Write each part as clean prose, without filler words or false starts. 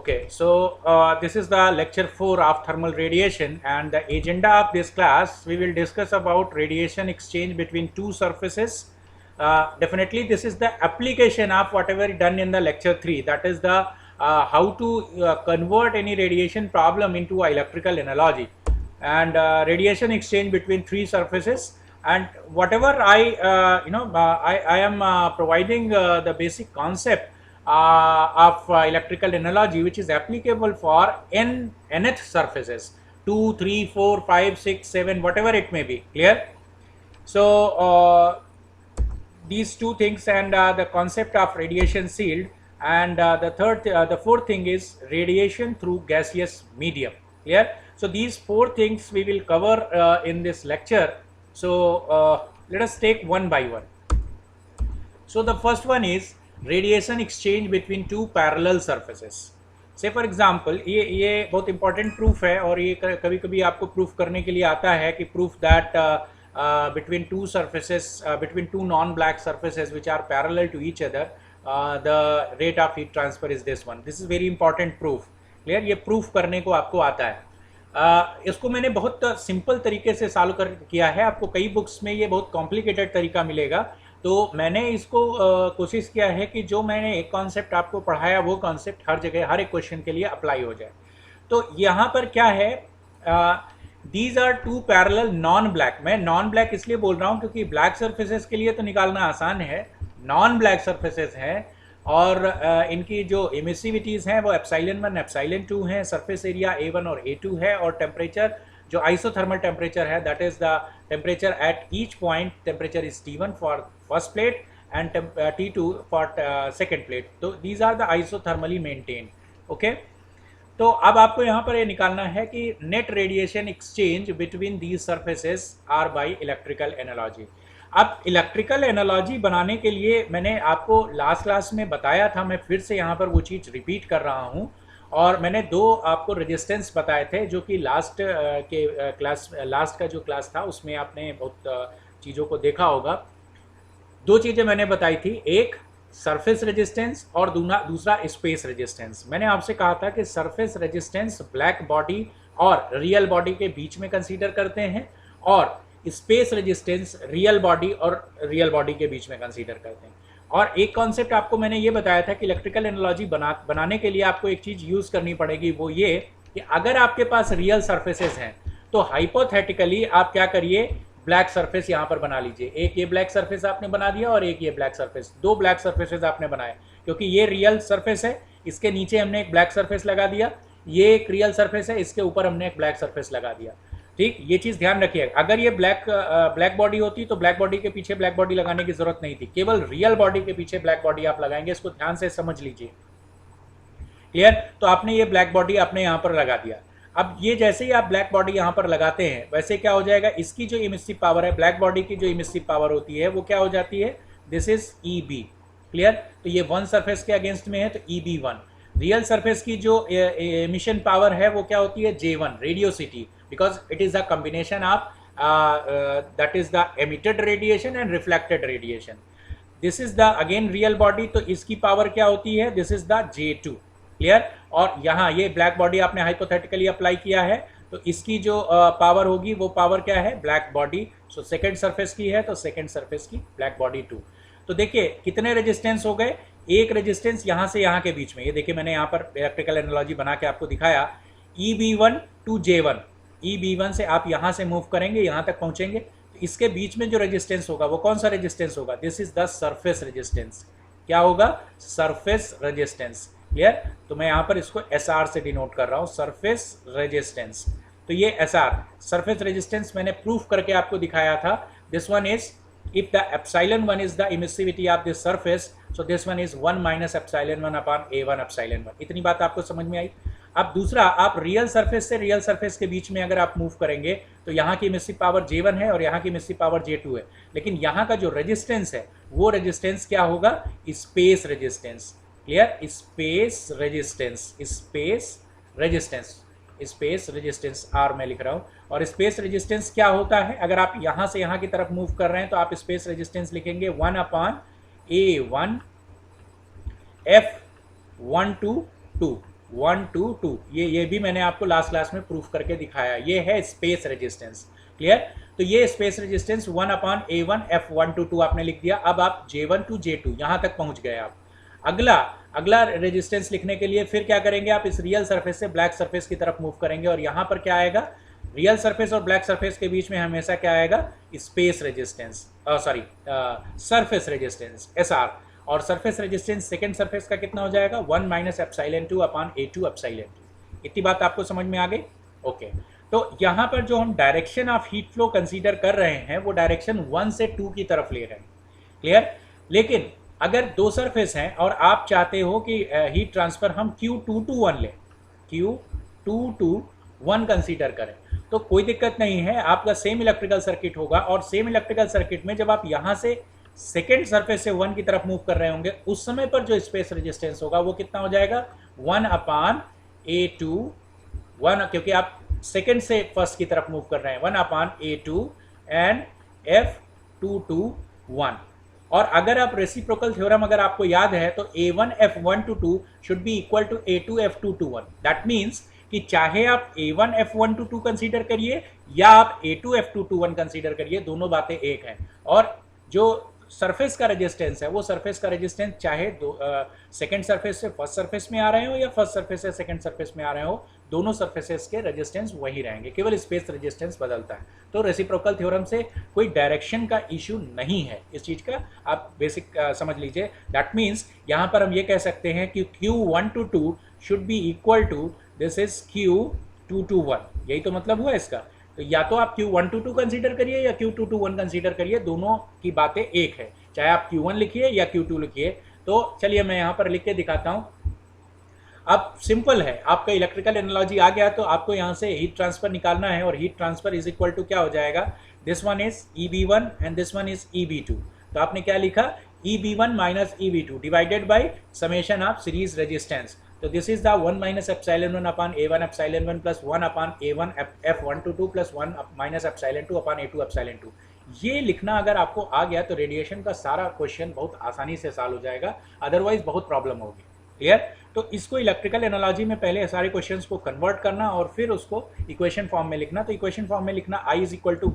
Okay, so this is the lecture 4 of thermal radiation, and the agenda of this class we will discuss about radiation exchange between two surfaces. Definitely this is the application of whatever done in the lecture 3, that is the how to convert any radiation problem into electrical analogy, and radiation exchange between three surfaces. And whatever I am providing the basic concept of electrical analogy, which is applicable for nth surfaces, 2, 3, 4, 5, 6, 7, whatever it may be. Clear? So these two things, and the concept of radiation shield, and the fourth thing is radiation through gaseous medium. Clear? So these four things we will cover in this lecture. So let us take one by one. So the first one is radiation exchange between to parallel surfaces. से for example ये बहुत important proof है, और ये कभी कभी आपको proof करने के लिए आता है कि proof that between two surfaces, between two non black surfaces which are parallel to each other, the rate of heat transfer is this one. This is very important proof. Clear? ये proof करने को आपको आता है. इसको मैंने बहुत simple तरीके से सॉल्व किया है. आपको कई बुक्स में ये बहुत कॉम्प्लिकेटेड तरीका मिलेगा, तो मैंने इसको कोशिश किया है कि जो मैंने एक कॉन्सेप्ट आपको पढ़ाया वो कॉन्सेप्ट हर जगह हर एक क्वेश्चन के लिए अप्लाई हो जाए. तो यहाँ पर क्या है, these are two parallel non black. मैं नॉन ब्लैक इसलिए बोल रहा हूँ क्योंकि ब्लैक सर्फेसेस के लिए तो निकालना आसान है, नॉन ब्लैक सर्फेसेस हैं, और इनकी जो एमिसिविटीज़ हैं वो एप्सिलॉन 1 एप्सिलॉन 2 हैं, सरफेस एरिया A1 और A2 है, और टेम्परेचर जो आइसोथर्मल टेम्परेचर है, that is the temperature at each point. Temperature is T1 for first plate and T2 for second plate. तो these are the isothermally maintained. Okay, तो अब आपको यहाँ पर ये निकालना है कि net radiation exchange between these surfaces are by electrical analogy. अब इलेक्ट्रिकल एनालॉजी बनाने के लिए मैंने आपको लास्ट क्लास में बताया था, मैं फिर से यहाँ पर वो चीज़ रिपीट कर रहा हूँ, और मैंने दो आपको रेजिस्टेंस बताए थे जो कि लास्ट का जो क्लास था उसमें आपने बहुत चीज़ों को देखा होगा. दो चीज़ें मैंने बताई थी, एक सरफेस रेजिस्टेंस और दूसरा स्पेस रेजिस्टेंस. मैंने आपसे कहा था कि सरफेस रेजिस्टेंस ब्लैक बॉडी और रियल बॉडी के बीच में कंसीडर करते हैं, और स्पेस रेजिस्टेंस रियल बॉडी और रियल बॉडी के बीच में कंसीडर करते हैं. और एक कॉन्सेप्ट आपको मैंने ये बताया था कि इलेक्ट्रिकल एनालॉजी बनाने के लिए आपको एक चीज़ यूज़ करनी पड़ेगी, वो ये कि अगर आपके पास रियल सर्फेसेस हैं तो हाइपोथेटिकली आप क्या करिए, ब्लैक सरफेस यहाँ पर बना लीजिए. एक ये ब्लैक सरफेस आपने बना दिया और एक ये ब्लैक सरफेस, दो ब्लैक सरफेसेस आपने बनाए, क्योंकि ये रियल सरफेस है, इसके नीचे हमने एक ब्लैक सरफेस लगा दिया. ये एक रियल सरफेस है, इसके ऊपर हमने एक ब्लैक सरफेस लगा दिया. ठीक, ये चीज़ ध्यान रखिए. अगर ये ब्लैक बॉडी होती तो ब्लैक बॉडी के पीछे ब्लैक बॉडी लगाने की जरूरत नहीं थी, केवल रियल बॉडी के पीछे ब्लैक बॉडी आप लगाएंगे. इसको ध्यान से समझ लीजिए. क्लियर? तो आपने ये ब्लैक बॉडी आपने यहाँ पर लगा दिया. अब ये जैसे ही आप ब्लैक बॉडी यहाँ पर लगाते हैं, वैसे क्या हो जाएगा, इसकी जो इमिसिव पावर है, ब्लैक बॉडी की जो इमिसिव पावर होती है वो क्या हो जाती है, दिस इज EB. क्लियर? तो ये वन सरफेस के अगेंस्ट में है तो EB1. रियल सरफेस की जो एमिशन पावर है वो क्या होती है, J1, radiosity, because it is a combination of that is the emitted radiation and reflected radiation. This is the again real body, तो इसकी पावर क्या होती है, this is the J2. Clear? और यहाँ ये ब्लैक बॉडी आपने हाइपोथेटिकली अप्लाई किया है, तो इसकी जो पावर होगी वो पावर क्या है, black body. So second surface की है तो सेकेंड सरफेस की ब्लैक बॉडी 2. तो देखिए कितने रेजिस्टेंस हो गए, एक रेजिस्टेंस यहाँ से यहाँ के बीच में, ये देखिए मैंने यहाँ पर इलेक्ट्रिकल एनालॉजी बना के आपको दिखाया, EB1 टू J1. EB1 से आप यहाँ से मूव करेंगे, यहाँ तक पहुँचेंगे, तो इसके बीच में जो रेजिस्टेंस होगा वो कौन सा रेजिस्टेंस होगा, this is the surface resistance. क्या होगा, सरफेस रेजिस्टेंस. क्लियर? तो मैं यहाँ पर इसको SR से डिनोट कर रहा हूँ, सरफेस रेजिस्टेंस. तो ये SR सरफेस रेजिस्टेंस मैंने प्रूफ करके आपको दिखाया था. This one is, if the epsilon 1 is the emissivity of this surface, so this one is 1 minus epsilon 1 upon A1 epsilon 1. इतनी बात आपको समझ में आई. अब दूसरा, आप रियल सरफेस से रियल सरफेस के बीच में अगर आप मूव करेंगे तो यहाँ की इमिसिव पावर J1 है और यहाँ की इमिसिव पावर J2 है, लेकिन यहाँ का जो रेजिस्टेंस है वो रेजिस्टेंस क्या होगा, space resistance. Clear? Space resistance, space resistance, space resistance R मैं लिख रहा हूँ. और स्पेस रेजिस्टेंस क्या होता है, अगर आप यहाँ से यहाँ की तरफ मूव कर रहे हैं तो आप स्पेस रेजिस्टेंस लिखेंगे 1 upon A1 F1 to 2, 1 to 2, ये भी मैंने आपको लास्ट क्लास में प्रूफ करके दिखाया। ये है स्पेस रेजिस्टेंस। क्लियर? तो ये space resistance 1/A1 F1 to 2 आपने लिख दिया। अब आप J1 to J2 यहां तक पहुंच गए आप। अगला रेजिस्टेंस लिखने के लिए फिर क्या करेंगे आप, इस रियल सरफेस से ब्लैक सरफेस की तरफ मूव करेंगे और यहां पर क्या आएगा, रियल सरफेस और ब्लैक सरफेस के बीच में हमेशा क्या आएगा, space resistance, surface resistance SR। और सरफेस रेजिस्टेंस सेकेंड सरफेस का कितना हो जाएगा, 1 - ε2/A2 ε2। इतनी बात आपको समझ में आ गई? ओके। तो यहाँ पर जो हम direction of heat flow consider कर रहे हैं वो डायरेक्शन 1 से 2 की तरफ ले रहे हैं। क्लियर? लेकिन अगर दो सरफेस हैं और आप चाहते हो कि हीट ट्रांसफर हम Q2 to 1 लें, Q2 to 1 कंसीडर करें, तो कोई दिक्कत नहीं है, आपका सेम इलेक्ट्रिकल सर्किट होगा। और सेम इलेक्ट्रिकल सर्किट में जब आप यहाँ से सेकेंड सरफेस से 1 की तरफ मूव कर रहे होंगे, उस समय पर जो स्पेस रेजिस्टेंस होगा वो कितना हो जाएगा, 1/A2, 1, क्योंकि आप सेकेंड से फर्स्ट की तरफ मूव कर रहे हैं, 1/A2 एंड F2 to 1। और अगर आप रेसिप्रोकल थ्योरम अगर आपको याद है तो A1 F1 to 2 should be equal to A2 F2 to 1। That means कि चाहे आप A1 F1 to 2 कंसीडर करिए या आप A2 F2 to 1 कंसीडर करिए, दोनों बातें एक हैं। और जो सरफेस का रेजिस्टेंस है वो सरफेस का रेजिस्टेंस चाहे सेकंड सरफेस से फर्स्ट सरफेस में आ रहे हो या फर्स्ट सरफेस से सेकंड सरफेस में आ रहे हो, दोनों सरफेसेस के रेजिस्टेंस वही रहेंगे, केवल स्पेस रेजिस्टेंस बदलता है। तो रेसिप्रोकल थ्योरम से कोई डायरेक्शन का इशू नहीं है, इस चीज का आप बेसिक समझ लीजिए। दैट मीन्स यहाँ पर हम ये कह सकते हैं कि Q1 to 2 should be equal to this is Q2 to 1। यही तो मतलब हुआ इसका। तो या तो आप Q1 to 2 कंसीडर करिए या Q2 to 1 कंसीडर करिए, दोनों की बातें एक है, चाहे आप Q1 लिखिए या Q2 लिखिए। तो चलिए मैं यहाँ पर लिख के दिखाता हूँ। अब सिंपल है, आपका इलेक्ट्रिकल एनालॉजी आ गया तो आपको यहाँ से हीट ट्रांसफर निकालना है, और heat transfer is equal to क्या हो जाएगा, this one is EB1 and this one is EB2। तो आपने क्या लिखा, EB1 - EB2 divided by summation of series resistance. तो this is the 1 - ε1/A1 ε1 plus 1/A1 F1 to 2 plus 1 - ε2/A2 ε2। ये लिखना अगर आपको आ गया तो रेडिएशन का सारा क्वेश्चन बहुत आसानी से सॉल्व हो जाएगा, अदरवाइज बहुत प्रॉब्लम होगी। क्लियर? तो इसको इलेक्ट्रिकल एनालॉजी में पहले सारे क्वेश्चंस को कन्वर्ट करना और फिर उसको इक्वेशन फॉर्म में लिखना। तो इक्वेशन फॉर्म में लिखना I =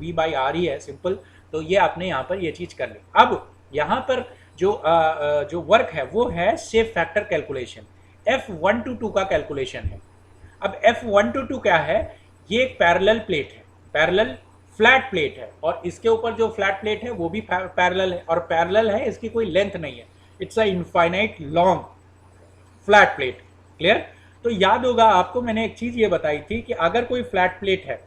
V/R ही है, सिंपल। तो ये आपने यहाँ पर ये चीज कर ली। अब यहाँ पर जो वर्क है वो है shape factor calculation, F1 to 2 का कैलकुलेशन है। अब F1 to 2 क्या है, ये एक पैरेलल प्लेट है, पैरेलल फ्लैट प्लेट है, और इसके ऊपर जो फ्लैट प्लेट है वो भी पैरेलल है, और पैरेलल है, इसकी कोई लेंथ नहीं है, it's a infinite long flat plate. Clear? तो याद होगा आपको मैंने एक चीज ये बताई थी कि अगर कोई फ्लैट प्लेट है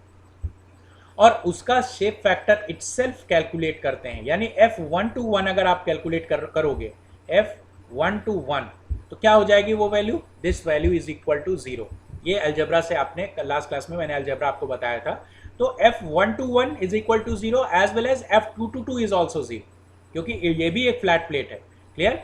और उसका शेप फैक्टर इटसेल्फ कैलकुलेट करते हैं, यानी F1 to 1 अगर आप कैलकुलेट करोगे F1 to 1, तो क्या हो जाएगी वो value, this value is equal to 0। ये अलजेब्रा से आपने लास्ट क्लास में मैंने अलजेब्रा आपको बताया था। तो F1 to 1 is equal to 0 as well as F2 to 2 is also 0, क्योंकि ये भी एक फ्लैट प्लेट है। क्लियर?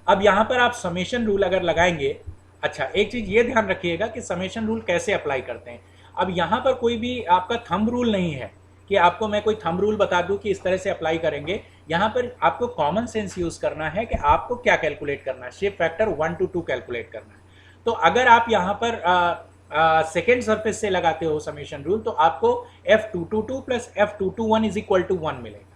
अब यहाँ पर आप समेशन रूल अगर लगाएंगे, अच्छा एक चीज ये ध्यान रखिएगा कि समेशन रूल कैसे अप्लाई करते हैं। अब यहाँ पर कोई भी आपका थंब रूल नहीं है कि आपको मैं कोई थंब रूल बता दूं कि इस तरह से अप्लाई करेंगे। यहाँ पर आपको कॉमन सेंस यूज करना है कि आपको क्या कैलकुलेट करना है, शेप फैक्टर 1 to 2 कैलकुलेट करना है। तो अगर आप यहाँ पर सेकेंड सरफेस से लगाते हो समेशन रूल, तो आपको F2 to 2 plus F2 to 1 is equal to 1 मिलेगा।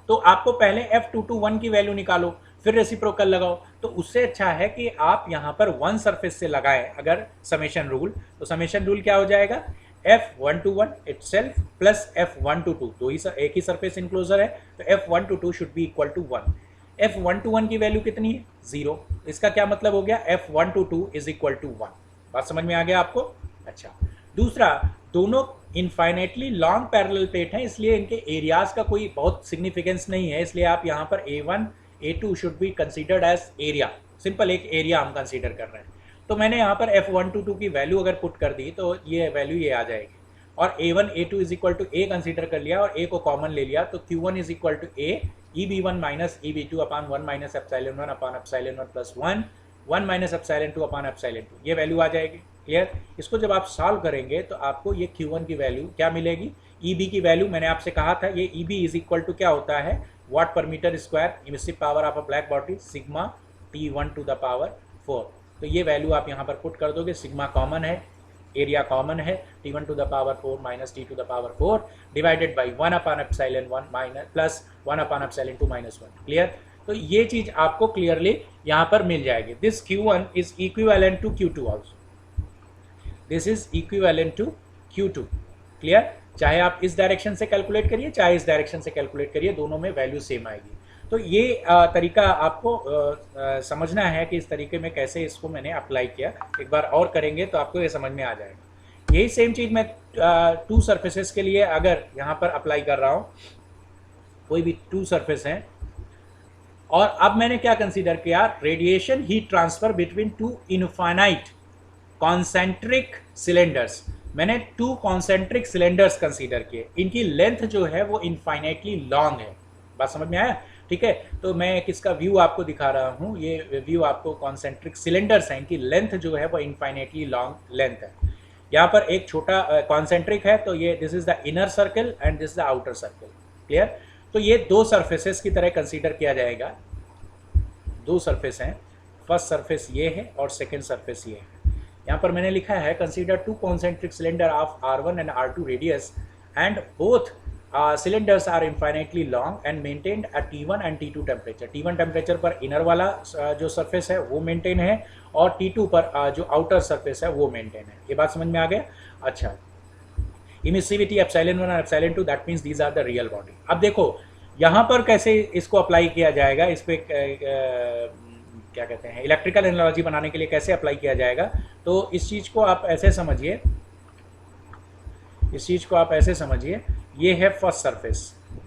तो आपको पहले F2 to 1 की वैल्यू निकालो, फिर रेसिप्रोकल लगाओ। तो उससे अच्छा है कि आप यहाँ पर 1 सरफेस से लगाएं अगर समेशन रूल, तो समेशन रूल क्या हो जाएगा, F1 to 1 itself plus F1 to 2, दो ही एक ही सरफेस इनक्लोजर है, तो F1 to 2 should be equal to 1। F1 to 1 की वैल्यू कितनी है, 0। इसका क्या मतलब हो गया, F1 to 2 is equal to 1। बात समझ में आ गया आपको? अच्छा, दूसरा, दोनों इनफाइनेटली लॉन्ग पैरेलल प्लेट हैं, इसलिए इनके एरियाज का कोई बहुत सिग्निफिकेंस नहीं है, इसलिए आप यहाँ पर A1 A2 should be considered as area, simple एक एरिया हम कंसीडर कर रहे हैं। तो मैंने यहाँ पर F1 to 2 की वैल्यू अगर पुट कर दी तो ये वैल्यू ये आ जाएगी, और A1 A2 is equal to A consider कर लिया और A को कॉमन ले लिया, तो Q1 is equal to A EB1 minus EB2 upon 1 minus ε1 upon ε1 plus 1 minus ε2 upon ε2, ये वैल्यू आ जाएगी। क्लियर? इसको जब आप सॉल्व करेंगे तो आपको ये Q1 की वैल्यू क्या मिलेगी, EB की वैल्यू मैंने आपसे कहा था, ये EB इज इक्वल टू क्या होता है, watt per metre square emissive power of a black body sigma T1 to the power 4। तो ये वैल्यू आप यहाँ पर पुट कर दोगे, सिग्मा कॉमन है, एरिया कॉमन है, T1 to the power 4 minus T to the power 4 divided by 1 upon epsilon 1 minus plus 1 upon epsilon 2 minus 1। Clear? तो ये चीज आपको क्लियरली यहाँ पर मिल जाएगी। This Q1 is equivalent to Q2 also, this is equivalent to Q2। Clear? चाहे आप इस डायरेक्शन से कैलकुलेट करिए, चाहे इस डायरेक्शन से कैलकुलेट करिए, दोनों में वैल्यू सेम आएगी। तो ये तरीका आपको समझना है कि इस तरीके में कैसे इसको मैंने अप्लाई किया। एक बार और करेंगे तो आपको ये समझ में आ जाएगा। यही सेम चीज़ मैं टू सरफेसेस के लिए अगर यहाँ पर अप्लाई कर रहा हूँ, कोई भी टू सरफेस हैं, और अब मैंने क्या कंसीडर किया, radiation heat transfer between two infinite concentric cylinders. मैंने टू कॉन्सेंट्रिक सिलेंडर्स कंसीडर किए, इनकी लेंथ जो है वो इनफाइनाइटली लॉन्ग है। बात समझ में आया? ठीक है, तो मैं किसका व्यू आपको दिखा रहा हूँ, ये व्यू आपको कॉन्सेंट्रिक सिलेंडर्स हैं, इनकी लेंथ जो है वो इनफाइनाइटली लॉन्ग लेंथ है। यहाँ पर एक छोटा कॉन्सेंट्रिक है, तो ये this is the inner circle and this the outer circle. Clear? तो ये दो सरफेसेस की तरह कंसीडर किया जाएगा। दो सरफेस हैं, फर्स्ट सरफेस ये है और सेकेंड सरफेस ये है। यहाँ पर मैंने लिखा है consider to concentric cylinder of R1 and R2 radius and both cylinders are infinitely long and maintained at T1 and T2 temperature. T1 temperature पर इनर वाला जो सरफेस है वो मेंटेन है, और T2 पर जो आउटर सरफेस है वो मेंटेन है। ये बात समझ में आ गया? अच्छा, इमिसिविटी एप्सिलॉन 1 और epsilon 2, that means these are the real body. अब देखो यहाँ पर कैसे इसको अप्लाई किया जाएगा, इस पर क्या कहते हैं, इलेक्ट्रिकल एनालॉजी बनाने के लिए कैसे अप्लाई किया जाएगा। तो इस चीज़ को आप ऐसे समझिए, इस चीज़ को आप ऐसे समझिए, ये है फर्स्ट सरफेस,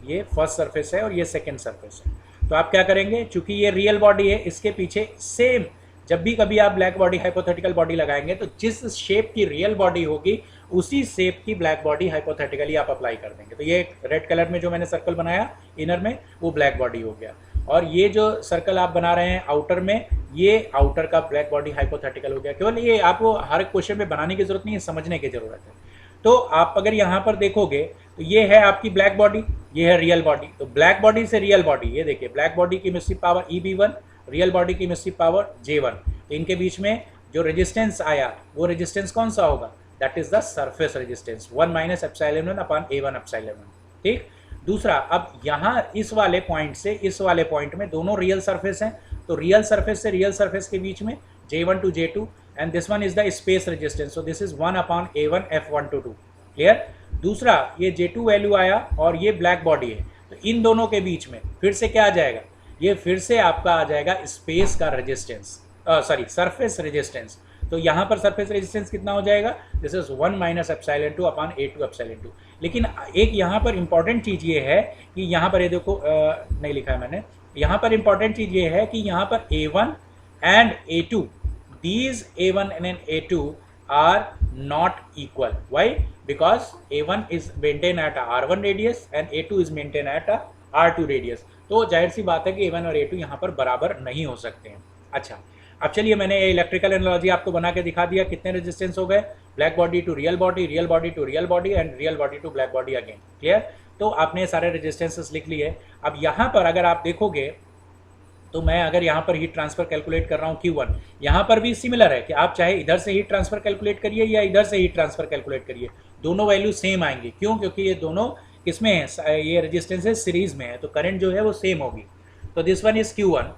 ये फर्स्ट सरफेस है और ये सेकंड सरफेस है। तो आप क्या करेंगे, चूंकि ये रियल बॉडी है, इसके पीछे सेम, जब भी कभी आप ब्लैक बॉडी हाइपोथेटिकल बॉडी लगाएंगे तो जिस शेप की रियल बॉडी होगी उसी शेप की ब्लैक बॉडी हाइपोथेटिकली आप अप्लाई कर देंगे। तो ये रेड कलर में जो मैंने सर्कल बनाया इनर में, वो ब्लैक बॉडी हो गया, और ये जो सर्कल आप बना रहे हैं आउटर में, ये आउटर का ब्लैक बॉडी हाइपोथेटिकल हो गया। केवल ये आपको हर क्वेश्चन में बनाने की जरूरत नहीं है, समझने की जरूरत है। तो आप अगर यहाँ पर देखोगे तो ये है आपकी ब्लैक बॉडी, ये है रियल बॉडी। तो ब्लैक बॉडी से रियल बॉडी, ये देखिए ब्लैक बॉडी की emissive power EB1, real body की इमिसिव पावर J1। तो इनके बीच में जो रेजिस्टेंस आया वो रेजिस्टेंस कौन सा होगा, that is the surface resistance 1 minus epsilon 1 upon A1 epsilon 1। ठीक। दूसरा, अब यहाँ इस वाले पॉइंट से इस वाले पॉइंट में दोनों रियल सरफेस हैं, तो रियल सरफेस से रियल सरफेस के बीच में J1 to J2 and this one is the space resistance, so this is 1 upon A1 F1 to 2। Clear? दूसरा, ये J2 वैल्यू आया और ये ब्लैक बॉडी है, तो इन दोनों के बीच में फिर से क्या आ जाएगा, ये फिर से आपका आ जाएगा स्पेस का रेजिस्टेंस, सॉरी सरफेस रेजिस्टेंस। तो यहाँ पर सरफेस रेजिस्टेंस कितना हो जाएगा, this is 1 minus epsilon 2 upon A2 epsilon 2। लेकिन एक यहाँ पर इंपॉर्टेंट चीज़ ये है कि यहाँ पर ये देखो नहीं लिखा है मैंने, यहाँ पर इंपॉर्टेंट चीज़ ये है कि यहाँ पर A1 and A2, these A1 and A2 are not equal. Why? Because A1 is maintained at a R1 radius and A2 is maintained at a R2 radius। तो जाहिर सी बात है कि A1 और A2 यहाँ पर बराबर नहीं हो सकते हैं। अच्छा, अब चलिए मैंने ये इलेक्ट्रिकल एनालॉजी आपको बना के दिखा दिया। कितने रेजिस्टेंस हो गए, black body to real body, real body to real body and real body to black body again. Clear? तो आपने सारे रेजिस्टेंसेस लिख लिए। अब यहाँ पर अगर आप देखोगे तो मैं अगर यहाँ पर हीट ट्रांसफर कैलकुलेट कर रहा हूँ Q1, यहाँ पर भी सिमिलर है कि आप चाहे इधर से हीट ट्रांसफर कैलकुलेट करिए या इधर से हीट ट्रांसफर कैलकुलेट करिए, दोनों वैल्यू सेम आएंगी। क्यों? क्योंकि ये दोनों किसमें है, ये रेजिस्टेंसेस सीरीज में है, तो करंट जो है वो सेम होगी। तो this one is Q1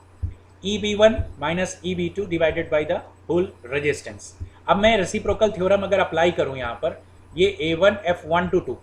EB1 minus EB2 divided by the whole resistance. अब मैं रेसिप्रोकल थ्योरम अगर अप्लाई करूँ यहाँ पर, ये A1 F1 to 2,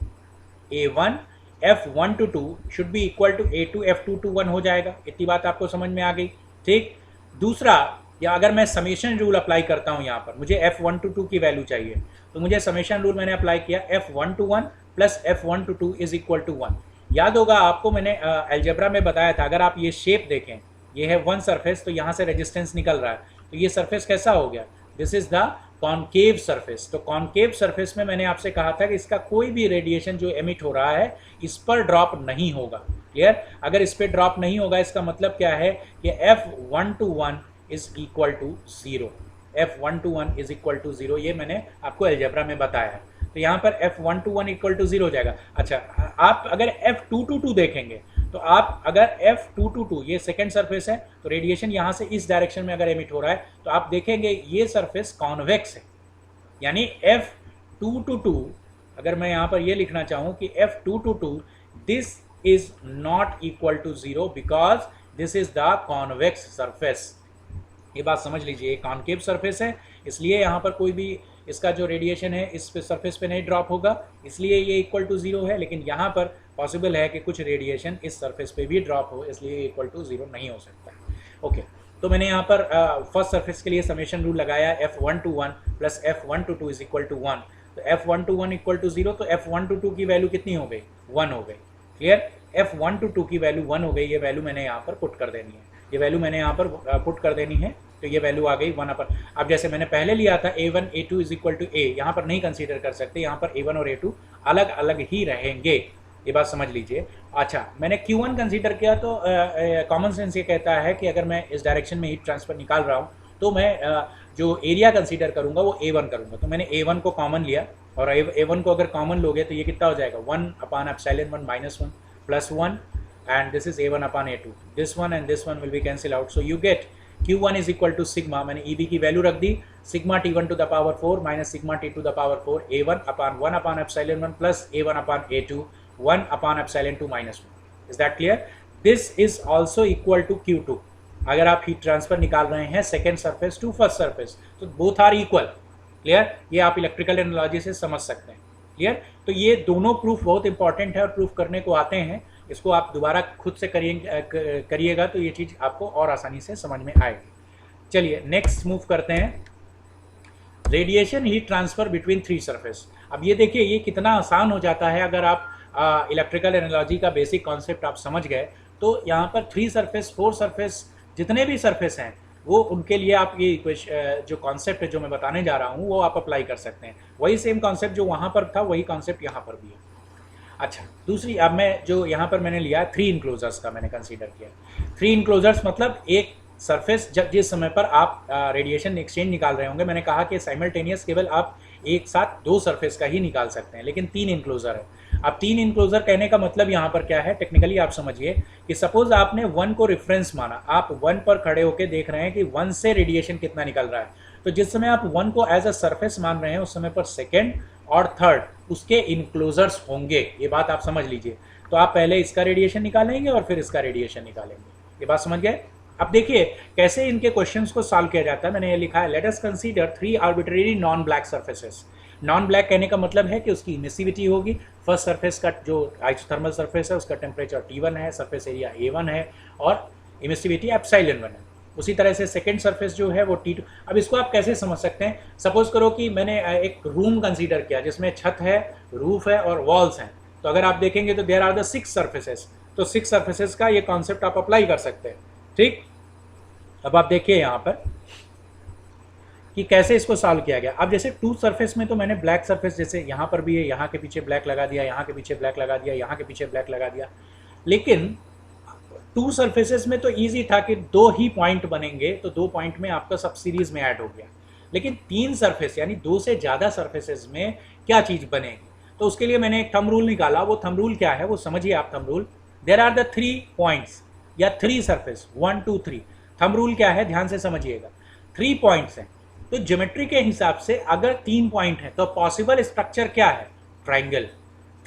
A1 F1 to 2 should be equal to A2 F2 to 1 हो जाएगा। इतनी बात आपको समझ में आ गई। ठीक। दूसरा, या अगर मैं समेशन रूल अप्लाई करता हूँ यहाँ पर, मुझे F1 to 2 की वैल्यू चाहिए, तो मुझे समेशन रूल मैंने अप्लाई किया F1 to 1 plus F1 to 2 is equal to 1। याद होगा आपको, मैंने अलजेब्रा में बताया था, अगर आप ये शेप देखें, ये है वन सरफेस, तो यहाँ से रेजिस्टेंस निकल रहा है, तो ये सरफेस कैसा हो गया, this is the concave surface. तो कॉनकेव सरफेस में मैंने आपसे कहा था कि इसका कोई भी रेडिएशन जो एमिट हो रहा है इस पर ड्रॉप नहीं होगा। क्लियर? अगर इस पर ड्रॉप नहीं होगा, इसका मतलब क्या है कि F1 to 1 is equal to 0, F1 to 1 is equal to 0, ये मैंने आपको अलजेब्रा में बताया है। तो यहाँ पर F1 to 1 इक्वल टू 0 हो जाएगा। अच्छा, आप अगर F2 to 2 देखेंगे तो आप अगर F222 ये सेकेंड सरफेस है तो रेडिएशन यहाँ से इस डायरेक्शन में अगर एमिट हो रहा है तो आप देखेंगे ये सरफेस कॉन्वेक्स है, यानी F222 अगर मैं यहाँ पर ये लिखना चाहूँ कि F222 this is not equal to 0 because this is the convex surface. ये बात समझ लीजिए, कॉन्केव सरफेस है इसलिए यहाँ पर कोई भी इसका जो रेडिएशन है इस सरफेस पे नहीं ड्रॉप होगा, इसलिए ये इक्वल टू 0 है। लेकिन यहाँ पर पॉसिबल है कि कुछ रेडिएशन इस सरफेस पे भी ड्रॉप हो, इसलिए ये इक्वल टू 0 नहीं हो सकता। ओके, तो मैंने यहाँ पर फर्स्ट सरफेस के लिए समेशन रूल लगाया F121 plus F122 is equal to 1। तो F121 इक्वल टू 0, तो F122 की वैल्यू कितनी हो गई? 1 हो गई। क्लियर? F122 की वैल्यू 1 हो गई, ये वैल्यू मैंने यहाँ पर पुट कर देनी है, ये वैल्यू मैंने यहाँ पर पुट कर देनी है, तो ये वैल्यू आ गई 1 पर। अब जैसे मैंने पहले लिया था A1 A2 is equal to A, यहाँ पर नहीं कंसीडर कर सकते, यहाँ पर A1 और A2 अलग अलग ही रहेंगे, ये बात समझ लीजिए। अच्छा, मैंने Q1 कंसीडर किया तो कॉमन सेंस ये कहता है कि अगर मैं इस डायरेक्शन में हीट ट्रांसफर निकाल रहा हूँ तो मैं जो एरिया कंसीडर करूँगा वो A1 करूँगा। तो मैंने A1 को कॉमन लिया और A1 को अगर कॉमन लोगे तो ये कितना हो जाएगा? 1/ε1 -1 + 1 and this is A1 upon A2. This one and this one will be cancel out. So you get Q1 is equal to sigma, मैंने EB की वैल्यू रख दी, sigma T1 to the power 4 minus sigma T2 to the power 4 A1 upon 1/ε1 plus A1 upon A2 1/ε2 -1. Is that clear? This is also equal to Q2. अगर आप heat transfer निकाल रहे हैं second surface to first surface तो both are equal. Clear? ये आप electrical analogy से समझ सकते हैं। क्लियर? तो ये दोनों प्रूफ बहुत इंपॉर्टेंट है और प्रूफ करने को आते हैं, इसको आप दोबारा खुद से करिएगा तो ये चीज़ आपको और आसानी से समझ में आएगी। चलिए नेक्स्ट मूव करते हैं, radiation heat transfer between three surface. अब ये देखिए ये कितना आसान हो जाता है अगर आप इलेक्ट्रिकल एनालॉजी का बेसिक कॉन्सेप्ट आप समझ गए तो यहाँ पर 3 सरफेस 4 सरफेस जितने भी सरफेस हैं वो उनके लिए आप ये जो कॉन्सेप्ट है जो मैं बताने जा रहा हूँ वो आप अप्लाई कर सकते हैं। वही सेम कॉन्सेप्ट जो वहाँ पर था वही कॉन्सेप्ट यहाँ पर भी है। अच्छा, दूसरी अब मैं जो यहाँ पर मैंने लिया 3 इनक्लोजर्स का मैंने कंसीडर किया। 3 इनक्लोजर्स मतलब एक सरफेस जब जिस समय पर आप रेडिएशन एक्सचेंज निकाल रहे होंगे, मैंने कहा कि साइमल्टेनियस केवल आप एक साथ 2 सरफेस का ही निकाल सकते हैं, लेकिन 3 इनक्लोजर है। अब 3 इनक्लोजर कहने का मतलब यहाँ पर क्या है, टेक्निकली आप समझिए कि सपोज आपने 1 को रेफरेंस माना, आप 1 पर खड़े होकर देख रहे हैं कि 1 से रेडिएशन कितना निकल रहा है, तो जिस समय आप 1 को एज अ सरफेस मान रहे हैं उस समय पर सेकेंड और थर्ड उसके इनक्लोजर्स होंगे, ये बात आप समझ लीजिए। तो आप पहले इसका रेडिएशन निकालेंगे और फिर इसका रेडिएशन निकालेंगे, ये बात समझ गए। अब देखिए कैसे इनके क्वेश्चंस को सॉल्व किया जाता है। मैंने ये लिखा है, late us consider 3 arbitrary non black surfaces. Non black कहने का मतलब है कि उसकी इमिसिविटी होगी। फर्स्ट सरफेस का जो आइसोथर्मल सरफेस है उसका टेम्परेचर T1 है, सरफेस एरिया A1 है और इमिसिविटी ε1 है। उसी तरह से सेकेंड सरफेस जो है वो T2। अब इसको आप कैसे समझ सकते हैं, सपोज करो कि मैंने एक रूम कंसीडर किया जिसमें छत है, रूफ है और वॉल्स हैं, तो अगर आप देखेंगे तो देयर आर द 6 सर्फेसेस। तो 6 सर्फेसेस का ये कॉन्सेप्ट आप अप्लाई कर सकते हैं। ठीक, अब आप देखिए यहाँ पर कि कैसे इसको सॉल्व किया गया। अब जैसे 2 सरफेस में तो मैंने ब्लैक सरफेस जैसे यहाँ पर भी है, यहाँ के पीछे ब्लैक लगा दिया, यहाँ के पीछे ब्लैक लगा दिया, यहाँ के पीछे ब्लैक लगा दिया। लेकिन 2 सरफेसेस में तो इजी था कि 2 ही पॉइंट बनेंगे, तो 2 पॉइंट में आपका सब सीरीज में ऐड हो गया। लेकिन 3 सरफेस यानी 2 से ज़्यादा सरफेसेस में क्या चीज़ बनेगी, तो उसके लिए मैंने एक थंब रूल निकाला। वो थंब रूल क्या है वो समझिए आप। Thumb rule, there are the 3 points या 3 सरफेस 1 2 3। थंब रूल क्या है ध्यान से समझिएगा। 3 पॉइंट्स हैं तो ज्योमेट्री के हिसाब से अगर 3 पॉइंट है तो पॉसिबल स्ट्रक्चर क्या है, ट्राइंगल।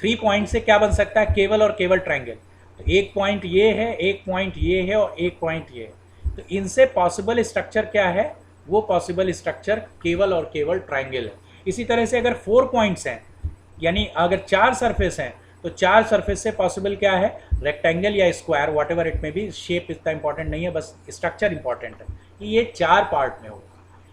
3 पॉइंट से क्या बन सकता है, केवल और केवल ट्राइंगल। तो एक पॉइंट ये है, एक पॉइंट ये है और एक पॉइंट ये है, तो इनसे पॉसिबल स्ट्रक्चर क्या है, वो पॉसिबल स्ट्रक्चर केवल और केवल ट्राइंगल है। इसी तरह से अगर 4 पॉइंट्स हैं यानी अगर 4 सरफेस हैं तो 4 सरफेस से पॉसिबल क्या है, रेक्टेंगल या स्क्वायर, वॉट एवर इट में भी। शेप इतना इंपॉर्टेंट नहीं है, बस स्ट्रक्चर इंपॉर्टेंट है कि ये 4 पार्ट में होगा।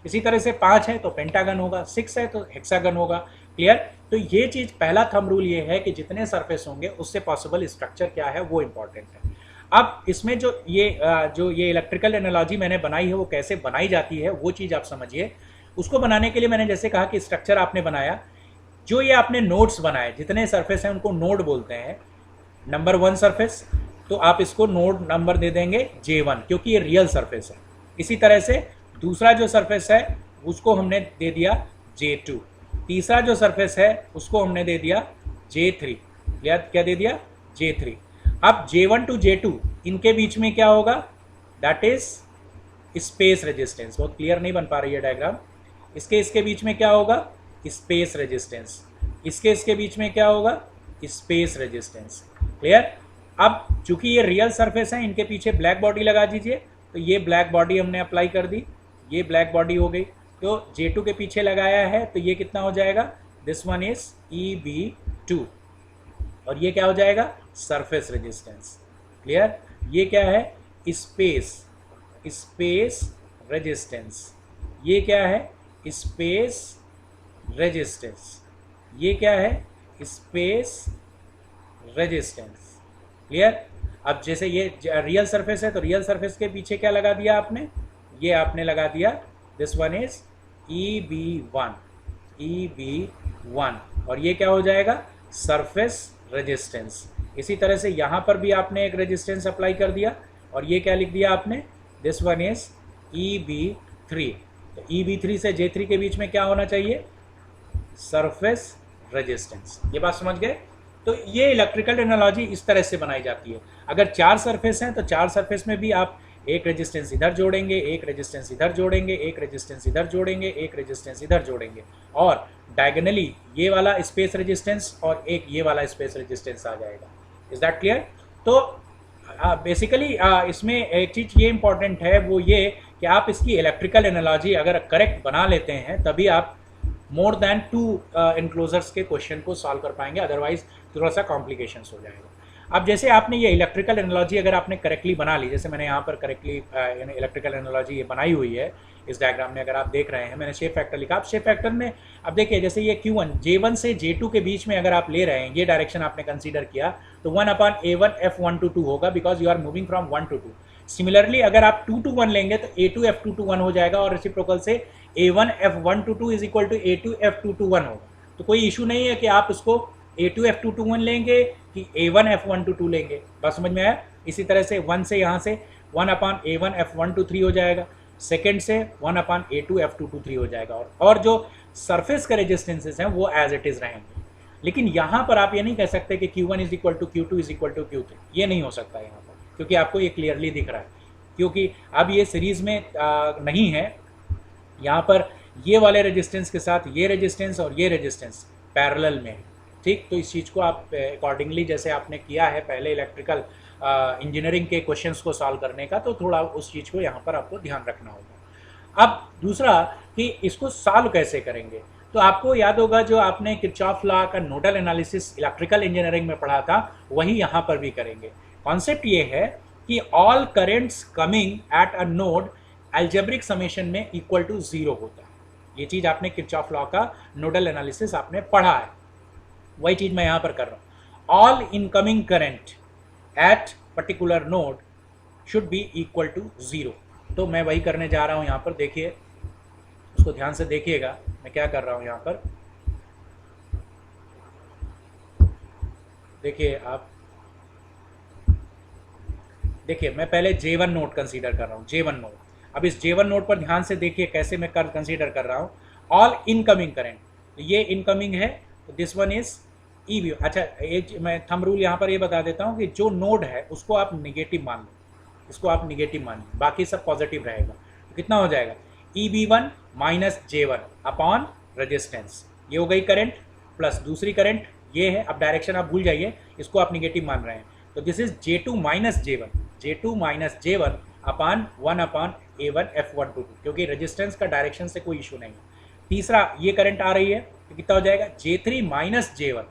इसी तरह से 5 है तो पेंटागन होगा, 6 है तो हेक्सागन होगा। क्लियर? तो ये चीज़ पहला थंब रूल ये है कि जितने सरफेस होंगे उससे पॉसिबल स्ट्रक्चर क्या है वो इंपॉर्टेंट है। अब इसमें जो ये इलेक्ट्रिकल एनालॉजी मैंने बनाई है वो कैसे बनाई जाती है वो चीज़ आप समझिए। उसको बनाने के लिए मैंने जैसे कहा कि स्ट्रक्चर आपने बनाया, जो ये आपने नोड्स बनाए, जितने सरफेस हैं उनको नोड बोलते हैं। नंबर 1 सरफेस, तो आप इसको नोड नंबर दे देंगे J1 क्योंकि ये रियल सरफेस है। इसी तरह से दूसरा जो सरफेस है उसको हमने दे दिया J2। तीसरा जो सरफेस है उसको हमने दे दिया J3। क्या दे दिया, J3। अब J1 टू J2 इनके बीच में क्या होगा, दैट इज स्पेस रेजिस्टेंस। बहुत क्लियर नहीं बन पा रही है डायग्राम। इसके बीच में क्या होगा, स्पेस रेजिस्टेंस। इसके बीच में क्या होगा, स्पेस रेजिस्टेंस। क्लियर। अब चूंकि ये रियल सरफेस है, इनके पीछे ब्लैक बॉडी लगा दीजिए। तो ये ब्लैक बॉडी हमने अप्लाई कर दी, ये ब्लैक बॉडी हो गई। तो J2 के पीछे लगाया है तो ये कितना हो जाएगा, दिस वन इज EB2 और ये क्या हो जाएगा, सरफेस रेजिस्टेंस। क्लियर। ये क्या है, स्पेस रेजिस्टेंस। ये क्या है, स्पेस रेजिस्टेंस। ये क्या है, स्पेस रेजिस्टेंस। क्लियर। अब जैसे ये रियल सरफेस है तो रियल सरफेस के पीछे क्या लगा दिया आपने, ये आपने लगा दिया, दिस वन इज EB1 और ये क्या हो जाएगा, सरफेस रेजिस्टेंस। इसी तरह से यहाँ पर भी आपने एक रेजिस्टेंस अप्लाई कर दिया और ये क्या लिख दिया आपने, दिस वन इज EB3। तो EB3 से J3 के बीच में क्या होना चाहिए, सरफेस रेजिस्टेंस। ये बात समझ गए। तो ये इलेक्ट्रिकल एनालॉजी इस तरह से बनाई जाती है। अगर 4 सरफेस हैं तो 4 सरफेस में भी आप एक रेजिस्टेंस इधर जोड़ेंगे, एक रेजिस्टेंस इधर जोड़ेंगे, एक रेजिस्टेंस इधर जोड़ेंगे, एक रेजिस्टेंस इधर जोड़ेंगे और डायगोनली ये वाला स्पेस रेजिस्टेंस और एक ये वाला स्पेस रेजिस्टेंस आ जाएगा। Is that clear. तो बेसिकली इसमें एक चीज़ ये इंपॉर्टेंट है, वो ये कि आप इसकी इलेक्ट्रिकल एनालॉजी अगर करेक्ट बना लेते हैं तभी आप मोर देन 2 एनक्लोजर्स के क्वेश्चन को सॉल्व कर पाएंगे, अदरवाइज थोड़ा सा कॉम्प्लिकेशंस हो जाएगा। अब जैसे आपने ये इलेक्ट्रिकल एनालॉजी अगर आपने करेक्टली बना ली, जैसे मैंने यहाँ पर करेक्टली इलेक्ट्रिकल एनालॉजी ये बनाई हुई है इस डायग्राम में, अगर आप देख रहे हैं मैंने शेप फैक्टर लिखा। आप शेप फैक्टर में अब देखिए, जैसे ये Q1 J1 से J2 के बीच में अगर आप ले रहे हैं, ये डायरेक्शन आपने कंसीडर किया तो 1/A1 F1 to 2 होगा, because you are moving from 1 to 2। सिमिलरली अगर आप 2 to 1 लेंगे तो A2 F2 to 1 हो जाएगा और रेसिप्रोकल से A1 F1 to 2 is equal to A2 F2 to 1 होगा। तो कोई इशू नहीं है कि आप उसको A2 F2 to 1 लेंगे कि A1 F1 to 2 लेंगे। बात समझ में आया। इसी तरह से 1 से यहाँ से 1/A1 F1 to 3 हो जाएगा, सेकेंड से 1/A2 F2 to 3 हो जाएगा और जो सरफेस के रेजिस्टेंसेस हैं वो एज इट इज रहेंगे। लेकिन यहाँ पर आप ये नहीं कह सकते कि Q1 is equal to Q2 is equal to Q3, ये नहीं हो सकता यहाँ पर, क्योंकि आपको ये क्लियरली दिख रहा है। क्योंकि अब ये सीरीज में नहीं है, यहाँ पर ये वाले रेजिस्टेंस के साथ ये रेजिस्टेंस और ये रेजिस्टेंस पैरेलल में है। ठीक। तो इस चीज़ को आप अकॉर्डिंगली जैसे आपने किया है पहले इलेक्ट्रिकल इंजीनियरिंग के क्वेश्चंस को सॉल्व करने का, तो थोड़ा उस चीज़ को यहाँ पर आपको ध्यान रखना होगा। अब दूसरा कि इसको सॉल्व कैसे करेंगे, तो आपको याद होगा जो आपने किरचॉफ लॉ का नोडल एनालिसिस इलेक्ट्रिकल इंजीनियरिंग में पढ़ा था, वही यहाँ पर भी करेंगे। कॉन्सेप्ट ये है कि all currents coming at a node algebraic summation में इक्वल टू 0 होता है। ये चीज़ आपने किरचॉफ लॉ का नोडल एनालिसिस आपने पढ़ा है, वही चीज़ मैं यहाँ पर कर रहा हूँ। All incoming current at particular node should be equal to 0। तो मैं वही करने जा रहा हूँ यहाँ पर। देखिए, उसको ध्यान से देखिएगा मैं क्या कर रहा हूँ यहाँ पर। देखिए आप, देखिए मैं पहले J1 नोड कंसीडर कर रहा हूँ, J1 नोड। अब इस J1 नोड पर ध्यान से देखिए कैसे मैं कंसीडर कर रहा हूँ। ऑल इनकमिंग करंट, ये इनकमिंग है तो दिस वन इज EB। अच्छा, एक मैं थंब रूल यहाँ पर ये बता देता हूँ कि जो नोड है उसको आप निगेटिव मान लो, इसको आप निगेटिव मानिए, बाकी सब पॉजिटिव रहेगा। तो कितना हो जाएगा, EB1 minus J1 upon resistance. ये हो गई करंट प्लस दूसरी करंट ये है। अब डायरेक्शन आप भूल जाइए, इसको आप निगेटिव मान रहे हैं। तो this is J2 minus J1 upon 1/A1 F1 to 2, क्योंकि रेजिस्टेंस का डायरेक्शन से कोई इशू नहीं है। तीसरा ये करंट आ रही है तो कितना हो जाएगा, J3 minus J1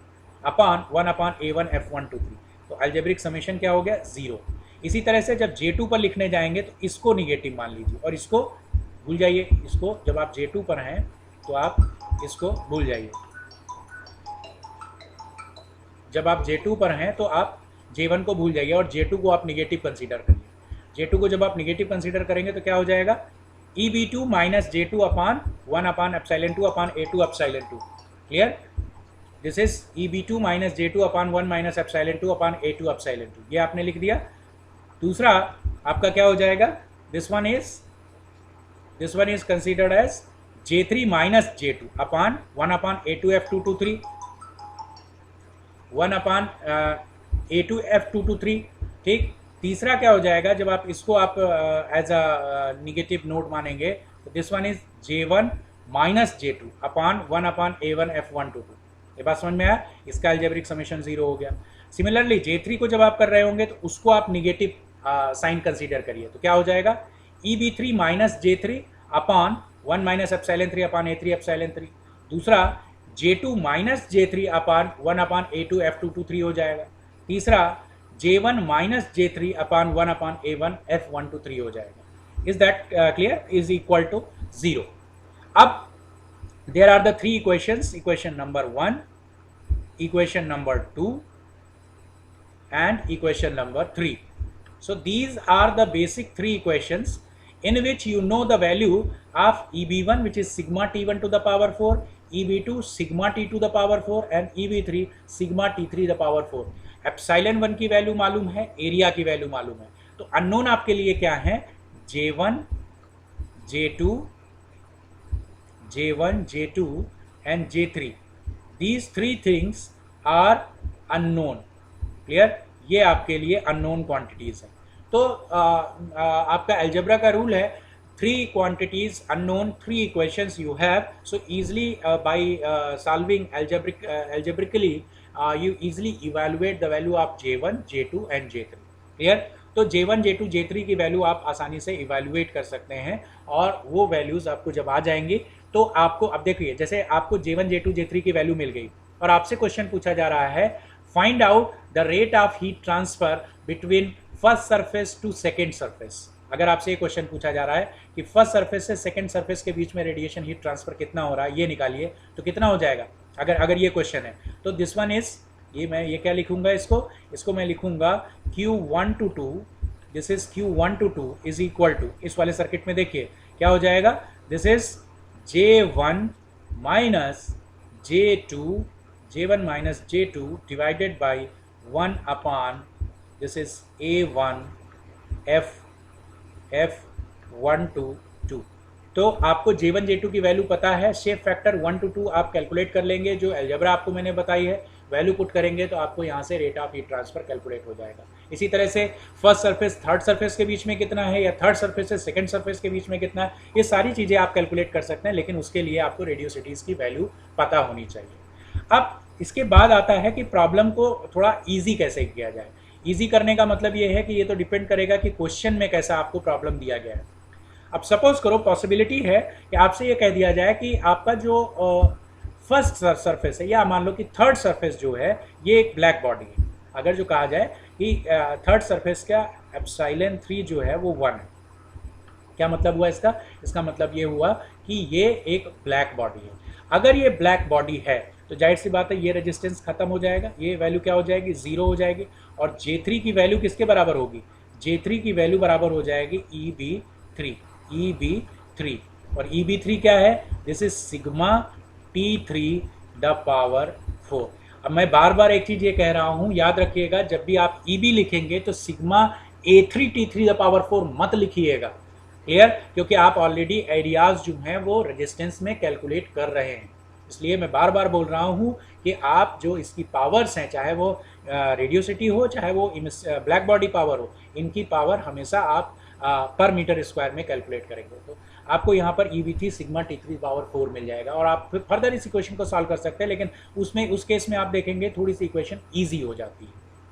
upon 1/A1 F1 to 3। तो अलजेब्रिक समेशन क्या हो गया, 0। इसी तरह से जब J2 पर लिखने जाएंगे तो इसको निगेटिव मान लीजिए और इसको भूल जाइए। इसको जब आप J2 पर हैं तो आप इसको भूल जाइए। जब आप J2 पर हैं तो आप J1 को भूल जाइए और J2 को आप निगेटिव कंसीडर करिए। J2 को जब आप निगेटिव कंसीडर करेंगे तो क्या हो जाएगा, EB2 minus J2 upon 1/2 upon A2 epsilon 2। Clear. This is EB2 minus J2 upon 1 minus epsilon 2 upon A2 epsilon 2। ये आपने लिख दिया। दूसरा आपका क्या हो जाएगा, this one is considered as J3 minus J2 upon 1/A2 F2 to 3, 1 A2F223, ठीक। तीसरा क्या हो जाएगा, जब आप इसको आप एज अ निगेटिव नोड मानेंगे तो this one is J1 minus J2 upon 1 upon A1 F122। ये बात समझ में आया, इसका अलजेब्रिक समेशन 0 हो गया। सिमिलरली J3 को जब आप कर रहे होंगे तो उसको आप निगेटिव साइन कंसीडर करिए, तो क्या हो जाएगा EB3 minus J3 upon 1 minus epsilon 3 upon A3 epsilon 3। दूसरा J2 minus J3 upon 1 upon A2 F223 हो जाएगा। तीसरा J1 minus J3 upon 1 upon A1 F123 हो जाएगा। Is that clear? Is equal to 0। अब there are the three equations, equation number 1, equation number 2 and equation number 3. So these are the basic three equations in which you know the value of EB1 which is sigma T1 to the power 4, EB2 sigma T to the power 4 and EB3 sigma T3 the power 4। Epsilon 1 की value मालूम है, area की value मालूम है, तो unknown आपके लिए क्या है, J1 J2 and J3। These three things are unknown। Clear? ये आपके लिए अननोन क्वांटिटीज है। तो आपका अलजेब्रा का रूल है 3 quantities unknown, 3 equations you have, so easily by solving algebraically you easily evaluate the value of J1 J2 and J3। Clear? तो J1 J2 J3 की वैल्यू आप आसानी से इवेल्युएट कर सकते हैं, और वो वैल्यूज आपको जब आ जाएंगी तो आपको, अब देखिए जैसे आपको J1 J2 J3 की वैल्यू मिल गई और आपसे क्वेश्चन पूछा जा रहा है find out the rate of heat transfer between first surface to second surface. अगर आपसे ये क्वेश्चन पूछा जा रहा है कि फर्स्ट सरफेस से सेकेंड सरफेस के बीच में रेडिएशन हीट ट्रांसफर कितना हो रहा है, ये निकालिए, तो कितना हो जाएगा अगर ये क्वेश्चन है। तो दिस वन इज, ये क्या लिखूंगा, इसको मैं लिखूंगा Q1 to 2, this is Q1 to 2 is equal to, इस वाले सर्किट में देखिए क्या हो जाएगा, this is J1 minus J2 divided by 1 upon this is A1 F122। तो आपको J1 J2 की वैल्यू पता है, शेप फैक्टर 1 to 2 आप कैलकुलेट कर लेंगे, जो अलजेब्रा आपको मैंने बताई है वैल्यू पुट करेंगे तो आपको यहाँ से rate of heat transfer calculate हो जाएगा। इसी तरह से फर्स्ट सरफेस थर्ड सरफेस के बीच में कितना है, या थर्ड सरफेस से सेकंड सरफेस के बीच में कितना है, ये सारी चीज़ें आप कैलकुलेट कर सकते हैं, लेकिन उसके लिए आपको रेडियोसिटीज़ की वैल्यू पता होनी चाहिए। अब इसके बाद आता है कि प्रॉब्लम को थोड़ा ईजी कैसे किया जाए। ईजी करने का मतलब ये है कि ये तो डिपेंड करेगा कि क्वेश्चन में कैसा आपको प्रॉब्लम दिया गया है। अब सपोज करो पॉसिबिलिटी है कि आपसे ये कह दिया जाए कि आपका जो फर्स्ट सरफेस है, या मान लो कि थर्ड सरफेस जो है ये एक ब्लैक बॉडी है। अगर जो कहा जाए कि थर्ड सरफेस का एप्सिलॉन 3 जो है वो 1 है, क्या मतलब हुआ इसका मतलब ये हुआ कि ये एक ब्लैक बॉडी है। अगर ये ब्लैक बॉडी है तो जाहिर सी बात है ये रेजिस्टेंस खत्म हो जाएगा, ये वैल्यू क्या हो जाएगी, 0 हो जाएगी। और J3 की वैल्यू किसके बराबर होगी, J3 की वैल्यू बराबर हो जाएगी EB3। और EB3 क्या है, this is sigma T3 the power 4। अब मैं बार बार एक चीज ये कह रहा हूं, याद रखिएगा, जब भी आप EB लिखेंगे तो sigma A3 T3 the power 4 मत लिखिएगा। क्लियर? क्योंकि आप ऑलरेडी एरियाज जो हैं वो रेजिस्टेंस में कैलकुलेट कर रहे हैं, इसलिए मैं बार बार बोल रहा हूं कि आप जो इसकी पावर्स हैं, चाहे वो रेडियोसिटी हो चाहे वो ब्लैक बॉडी पावर हो, इनकी पावर हमेशा आप पर मीटर स्क्वायर में कैलकुलेट करेंगे तो आपको यहाँ पर EB3 सिग्मा T3 पावर 4 मिल जाएगा। और आप फर्दर इस इक्वेशन को सॉल्व कर सकते हैं, लेकिन उस केस में आप देखेंगे थोड़ी सी इक्वेशन ईजी हो जाती है।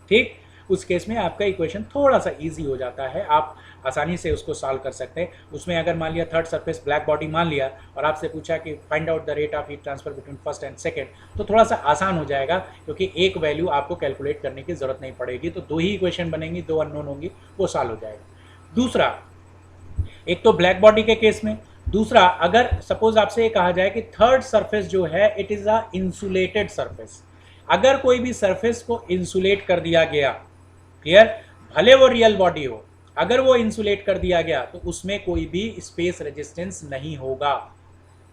ठीक, उस केस में आपका इक्वेशन थोड़ा सा ईजी हो जाता है, आप आसानी से उसको सॉल्व कर सकते हैं। उसमें अगर मान लिया थर्ड सरफेस ब्लैक बॉडी मान लिया और आपसे पूछा कि find out the rate of heat transfer between first and second, तो थोड़ा सा आसान हो जाएगा, क्योंकि एक वैल्यू आपको कैलकुलेट करने की जरूरत नहीं पड़ेगी। तो 2 ही इक्वेशन बनेंगी, 2 अननोन होंगी, वो सॉल्व हो जाएगा। दूसरा, एक तो ब्लैक बॉडी के केस में, दूसरा अगर सपोज आपसे ये कहा जाए कि थर्ड सरफेस जो है it is a insulated surface. अगर कोई भी सरफेस को इंसुलेट कर दिया गया, क्लियर, भले वो रियल बॉडी हो, अगर वो इंसुलेट कर दिया गया तो उसमें कोई भी स्पेस रेजिस्टेंस नहीं होगा।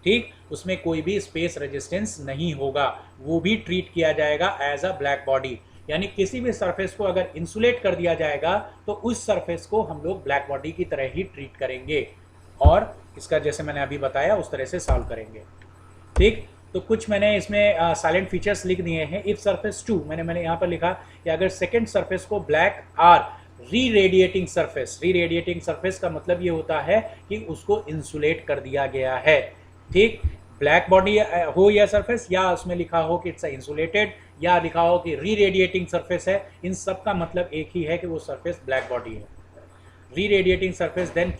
ठीक, उसमें कोई भी स्पेस रेजिस्टेंस नहीं होगा, वो भी ट्रीट किया जाएगा एज अ ब्लैक बॉडी। यानी किसी भी सरफेस को अगर इंसुलेट कर दिया जाएगा तो उस सरफेस को हम लोग ब्लैक बॉडी की तरह ही ट्रीट करेंगे, और इसका जैसे मैंने अभी बताया उस तरह से सॉल्व करेंगे। ठीक, तो कुछ मैंने इसमें साइलेंट फीचर्स लिख दिए हैं। इफ सरफेस 2 मैंने यहाँ पर लिखा कि अगर सेकेंड सरफेस को ब्लैक आर री रेडिएटिंग सरफेस का मतलब ये होता है कि उसको इंसुलेट कर दिया गया है, ठीक। ब्लैक बॉडी हो या सरफेस, या उसमें लिखा हो कि इट्स इंसुलेटेड, या लिखा हो कि री रेडिएटिंग सरफेस है, इन सब का मतलब एक ही है कि वो सरफेस ब्लैक बॉडी है। री रेडिएटिंग सरफेस देन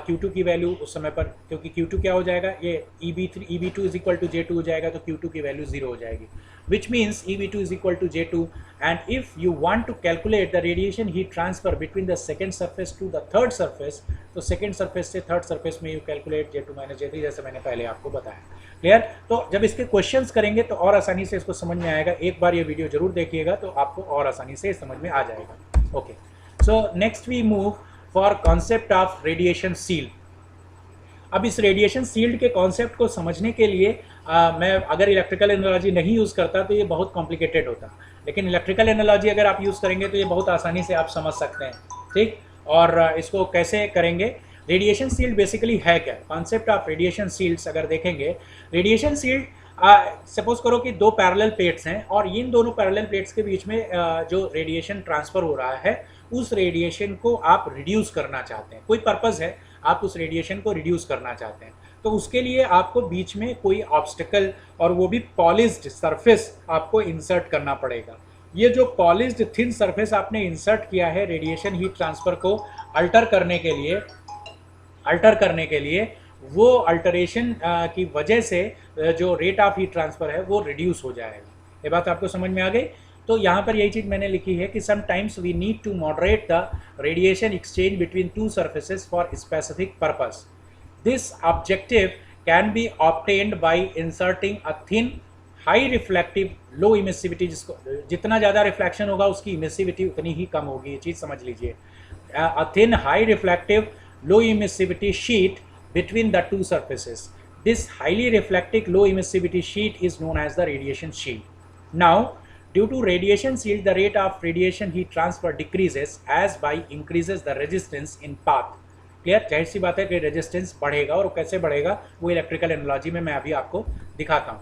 Q2 की वैल्यू उस समय पर, क्योंकि Q2 क्या हो जाएगा, ये EB2 is equal to J2 हो जाएगा, तो Q2 की वैल्यू 0 हो जाएगी, which means EB2 is equal to J2। And if you want to calculate the radiation heat transfer between the second surface to the third surface, तो second surface से third surface में you calculate J2 minus J3, जैसे मैंने पहले आपको बताया। Clear? तो जब इसके क्वेश्चंस करेंगे तो और आसानी से इसको समझ में आएगा। एक बार ये वीडियो जरूर देखिएगा तो आपको और आसानी से समझ में आ जाएगा। Okay, so next we move for concept of radiation shield. अब इस रेडिएशन शील्ड के कॉन्सेप्ट को समझने के लिए मैं अगर इलेक्ट्रिकल एनालॉजी नहीं यूज़ करता तो ये बहुत कॉम्प्लिकेटेड होता, लेकिन इलेक्ट्रिकल एनालॉजी अगर आप यूज़ करेंगे तो ये बहुत आसानी से आप समझ सकते हैं, ठीक। और इसको कैसे करेंगे? रेडिएशन शील्ड बेसिकली है क्या? कॉन्सेप्ट ऑफ रेडिएशन शील्ड्स अगर देखेंगे, रेडिएशन शील्ड सपोज करो कि दो पैरेलल प्लेट्स हैं और इन दोनों पैरेलल प्लेट्स के बीच में जो रेडिएशन ट्रांसफर हो रहा है उस रेडिएशन को आप रिड्यूस करना चाहते हैं, कोई पर्पस है, आप उस रेडिएशन को रिड्यूस करना चाहते हैं, तो उसके लिए आपको बीच में कोई ऑब्स्टिकल और वो भी पॉलिश्ड सरफेस आपको इंसर्ट करना पड़ेगा। ये जो पॉलिश्ड थिन सरफेस आपने इंसर्ट किया है रेडिएशन हीट ट्रांसफर को अल्टर करने के लिए वो अल्टरेशन की वजह से जो रेट ऑफ हीट ट्रांसफर है वो रिड्यूस हो जाएगा। ये बात आपको समझ में आ गई? तो यहाँ पर यही चीज़ मैंने लिखी है कि sometimes we need to moderate the radiation exchange between two surfaces for specific purpose. This objective can be obtained by inserting a thin high reflective low emissivity, जिसको जितना ज़्यादा रिफ्लेक्शन होगा उसकी इमिसिविटी उतनी ही कम होगी, ये चीज़ समझ लीजिए। अ thin high reflective low emissivity sheet between the two surfaces. This highly reflective low emissivity sheet is known as the radiation shield. Now, due to radiation shield, the rate of radiation heat transfer decreases as by increases the resistance in path. Clear? जाहिर सी बात है कि resistance बढ़ेगा, और कैसे बढ़ेगा वो electrical analogy में मैं अभी आपको दिखाता हूँ।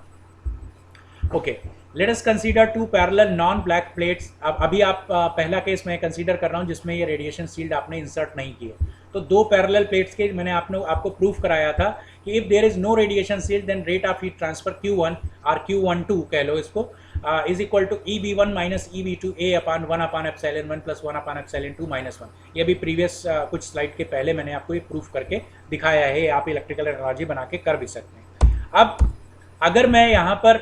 Okay, let us consider two parallel non black plates. अब अभी आप पहला केस मैं कंसीडर कर रहा हूँ जिसमें ये रेडिएशन शील्ड आपने इंसर्ट नहीं किए, तो दो पैरेलल प्लेट्स के मैंने आपको प्रूफ कराया था कि if there is no radiation shield then rate of heat transfer Q1 और Q12 कह लो इसको is equal to EB1 minus EB2 A upon 1 upon epsilon 1 plus 1 upon epsilon 2 minus 1। ये भी प्रीवियस कुछ स्लाइड के पहले मैंने आपको ये प्रूफ करके दिखाया है, आप इलेक्ट्रिकल एनालॉजी बना के कर भी सकते हैं। अब अगर मैं यहाँ पर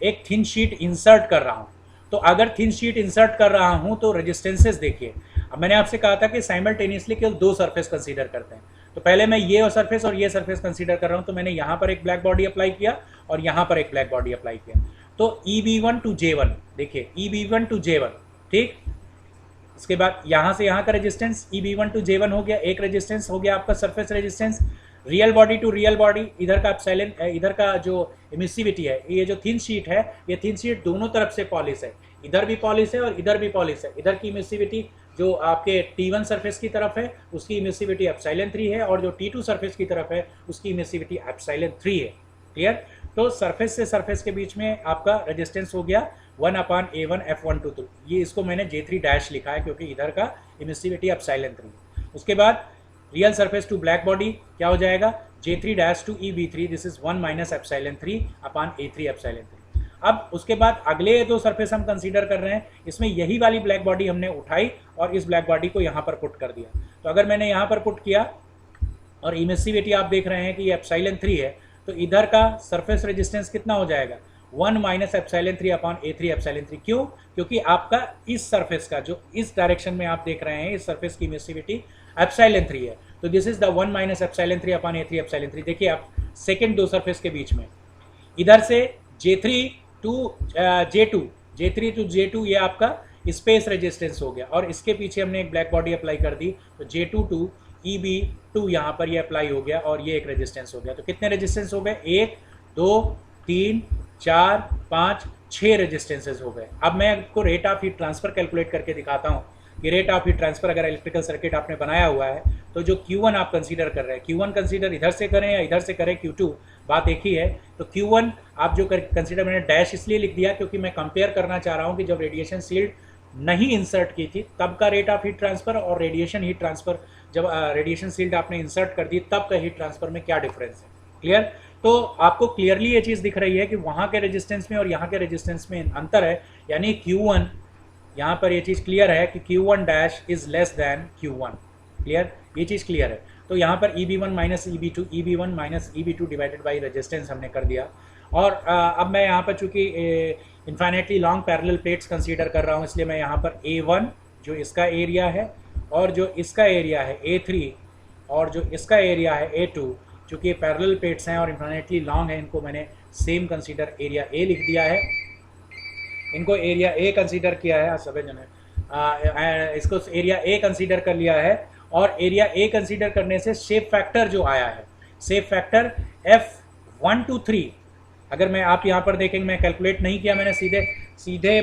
एक थिन शीट इंसर्ट कर रहा हूँ, तो अगर थिन शीट इंसर्ट कर रहा हूँ तो रेजिस्टेंसेस देखिए। अब मैंने आपसे कहा था कि साइमल्टेनियसली केवल दो सरफेस कंसीडर करते हैं, तो पहले मैं ये सरफेस और ये सरफेस कंसीडर कर रहा हूँ, तो मैंने यहाँ पर एक ब्लैक बॉडी अप्लाई किया और यहाँ पर एक ब्लैक बॉडी अप्लाई किया, तो EB1 टू J1 देखिए, EB1 टू J1, ठीक। इसके बाद यहाँ से यहाँ का रेजिस्टेंस EB1 टू J1 हो गया, एक रेजिस्टेंस हो गया आपका surface resistance. Real body to real body, इधर का एप्सिलॉन, इधर का जो एमिसिविटी है, ये जो थिन शीट है, ये थिन शीट दोनों तरफ से पॉलिश है, इधर भी पॉलिश है और इधर भी पॉलिश है। इधर की एमिसिविटी जो आपके T1 सरफेस की तरफ है उसकी एमिसिविटी एप्सिलॉन 3 है, और जो T2 सरफेस की तरफ है उसकी एमिसिविटी एप्सिलॉन 3 है। क्लियर? तो सरफेस से सरफेस के बीच में आपका रेजिस्टेंस हो गया 1 अपान A1 F122। ये इसको मैंने J3 डैश लिखा है क्योंकि इधर का एमिसिविटी एप्सिलॉन 3। उसके बाद real surface to black body क्या हो जाएगा, J3 dash to EB3, this is 1 minus epsilon 3 upon A3 epsilon 3। अब उसके बाद अगले दो सरफेस हम कंसीडर कर रहे हैं, इसमें यही वाली ब्लैक बॉडी हमने उठाई और इस ब्लैक बॉडी को यहाँ पर पुट कर दिया। तो अगर मैंने यहाँ पर पुट किया और इमिसिविटी आप देख रहे हैं कि ये एप्सिलॉन 3 है, तो इधर का सरफेस रेजिस्टेंस कितना हो जाएगा, 1 minus epsilon 3 upon A3 epsilon 3। क्यों? क्योंकि आपका इस सरफेस का जो इस डायरेक्शन में आप देख रहे हैं इस सरफेस की इमिसिविटी एप्सिलॉन 3 है, तो this is the 1 minus epsilon 3 upon A3 epsilon 3। देखिए आप सेकेंड दो सरफेस के बीच में इधर से J3 टू J2 ये आपका स्पेस रेजिस्टेंस हो गया, और इसके पीछे हमने एक ब्लैक बॉडी अप्लाई कर दी, तो J2 टू EB2 यहाँ पर ये अप्लाई हो गया और ये एक रेजिस्टेंस हो गया। तो कितने रेजिस्टेंस हो गए, 1 2 3 4 5 6 रेजिस्टेंसेज हो गए। अब मैं आपको rate of heat transfer calculate करके दिखाता हूँ। कि रेट ऑफ हीट ट्रांसफर अगर इलेक्ट्रिकल सर्किट आपने बनाया हुआ है तो जो Q1 आप कंसीडर कर रहे हैं, Q1 कंसीडर इधर से करें या इधर से करें Q2, बात एक ही है। तो Q1 आप जो कंसीडर, मैंने डैश इसलिए लिख दिया क्योंकि मैं कंपेयर करना चाह रहा हूँ कि जब रेडिएशन शील्ड नहीं इंसर्ट की थी तब का रेट ऑफ हीट ट्रांसफर और रेडिएशन हीट ट्रांसफर जब रेडिएशन शील्ड आपने इंसर्ट कर दी तब का हीट ट्रांसफर में क्या डिफरेंस है। क्लियर? तो आपको क्लियरली ये चीज़ दिख रही है कि वहाँ के रेजिस्टेंस में और यहाँ के रेजिस्टेंस में अंतर है, यानी Q1 यहाँ पर ये चीज़ क्लियर है कि Q1 dash is less than Q1। Clear? ये चीज़ क्लियर है। तो यहाँ पर EB1 minus EB1 minus EB2 divided by resistance हमने कर दिया। और अब मैं यहाँ पर चूँकि infinitely long parallel plates consider कर रहा हूँ, इसलिए मैं यहाँ पर A1 जो इसका एरिया है और जो इसका एरिया है A3 और जो इसका एरिया है A2, चूँकि ये पैरेलल प्लेट्स हैं और इन्फाइनेटली लॉन्ग है, इनको मैंने सेम कंसीडर एरिया A लिख दिया है, इनको एरिया A कंसीडर किया है। सभी जने इसको एरिया A कंसीडर कर लिया है और एरिया A कंसीडर करने से शेप फैक्टर जो आया है, शेप फैक्टर F123, अगर मैं आप यहाँ पर देखेंगे मैं कैलकुलेट नहीं किया, मैंने सीधे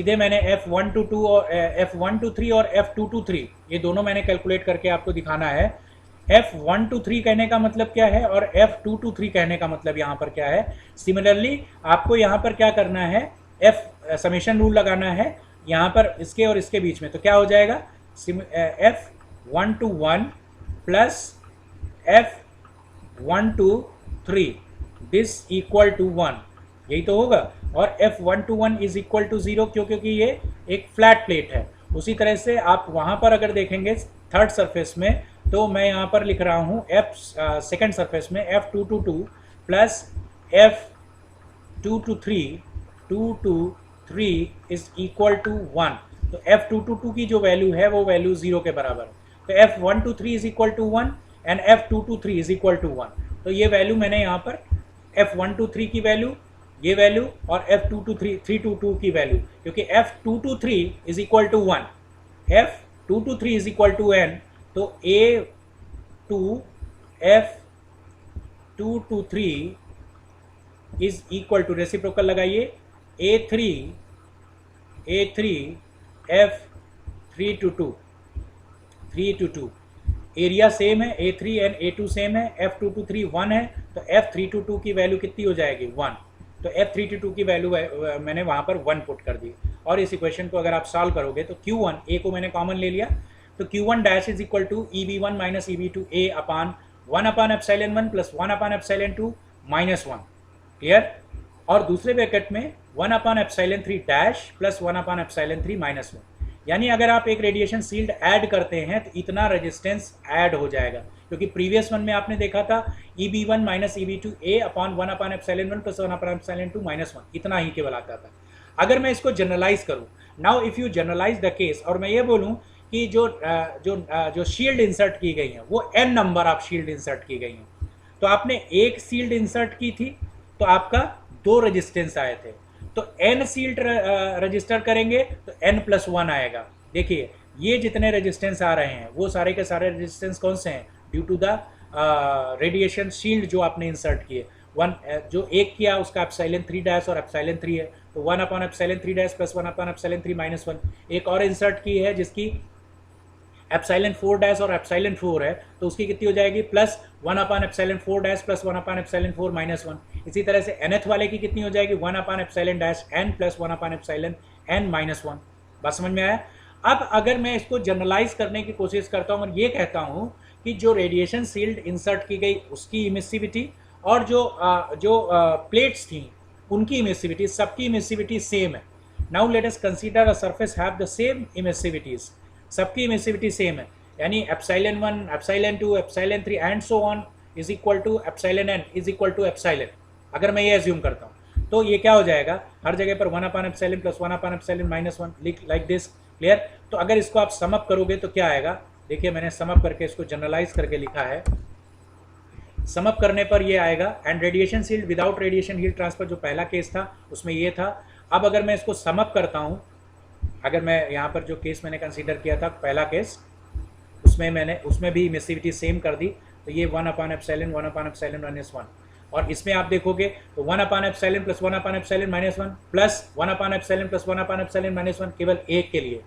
मैंने F122 और F123 और F223 ये दोनों मैंने कैलकुलेट करके आपको दिखाना है। F123 कहने का मतलब क्या है और F223 कहने का मतलब यहाँ पर क्या है। सिमिलरली आपको यहाँ पर क्या करना है, समेशन रूल लगाना है यहाँ पर इसके और इसके बीच में, तो क्या हो जाएगा F121 plus F123 this equal to 1, यही तो होगा। और F121 इज इक्वल टू 0 क्योंकि ये एक फ्लैट प्लेट है। उसी तरह से आप वहाँ पर अगर देखेंगे थर्ड सरफेस में, तो मैं यहाँ पर लिख रहा हूँ सेकंड सरफेस में F222 plus F223 is equal to 1। तो F222 की जो वैल्यू है वो वैल्यू 0 के बराबर है। तो F123 is equal to 1 and F223 is equal to 1। तो ये वैल्यू मैंने यहाँ पर F123 की वैल्यू, ये वैल्यू और F322 की वैल्यू, क्योंकि F223 is equal to 1, F223 is equal to n, तो A2 F223 is equal to, reciprocal लगाइए, A3 F322 एरिया सेम है, A3 एंड A2 सेम है, F223 1 है, तो F322 की वैल्यू कितनी हो जाएगी 1। तो F322 की वैल्यू मैंने वहाँ पर 1 पुट कर दी। और इस इक्वेशन को अगर आप सॉल्व करोगे तो Q1 A को मैंने कॉमन ले लिया, तो Q1 dash is equal to EB1 minus EB2 A upon 1/1 plus 1/2 minus 1। Clear? और दूसरे ब्रैकेट में 1/3 डैश प्लस 1/3 माइनस 1। यानी अगर आप एक रेडिएशन शील्ड ऐड करते हैं तो इतना रेजिस्टेंस ऐड हो जाएगा, क्योंकि प्रीवियस वन में आपने देखा था EB1 minus EB2 A upon 1/1 plus 1/2 minus 1, इतना ही केवल आता था। अगर मैं इसको जनरलाइज करूं, now if you generalize the case, और मैं ये बोलूं कि जो शील्ड इंसर्ट की गई है वो n number of shield insert की गई हैं, तो आपने एक शील्ड इंसर्ट की थी तो आपका 2 रेजिस्टेंस आए थे, तो n शील्ड रजिस्टर करेंगे तो n+1 आएगा। देखिए ये जितने रेजिस्टेंस आ रहे हैं वो सारे के सारे रेजिस्टेंस कौन से हैं, due to the radiation shield जो आपने इंसर्ट किए। जो एक किया उसका ε3 डैश और ε3 है, तो 1/3 डैश प्लस 1/3 माइनस 1। एक और इंसर्ट की है जिसकी ε4 डैश और ε4 है, तो उसकी कितनी हो जाएगी, प्लस 1/4 डैश प्लस 1/4 माइनस 1। इसी तरह से nth वाले की कितनी हो जाएगी, 1/n dash n plus 1/n minus 1। बात समझ में आया? अब अगर मैं इसको जनरलाइज करने की कोशिश करता हूँ और ये कहता हूँ कि जो रेडिएशन शील्ड इंसर्ट की गई उसकी इमिसिविटी और जो प्लेट्स थी उनकी इमिसिविटी, सबकी इमिसिविटी सेम है। Now let us consider a surface have the same emissivities, सबकी इमिसिविटी सेम है, यानी ε1, ε2, ε3 and so on is equal to εn is equal to epsilon. अगर मैं ये एज्यूम करता हूँ तो ये क्या हो जाएगा, हर जगह पर 1/ε plus 1/ε minus 1 like this. Clear? तो अगर इसको आप समअप करोगे तो क्या आएगा, देखिए मैंने समअप करके इसको जनरलाइज करके लिखा है। समअप करने पर ये आएगा, and radiation shield without radiation heat transfer जो पहला केस था उसमें ये था। अब अगर मैं इसको समअप करता हूँ, अगर मैं यहाँ पर जो केस मैंने कंसीडर किया था पहला केस, उसमें भी इमिसिविटी सेम कर दी, तो ये 1/ε 1/ε माइनस 1। और इसमें आप देखोगे तो 1/ε plus 1/ε minus 1 plus 1/ε plus 1/ε minus 1 केवल एक के लिए।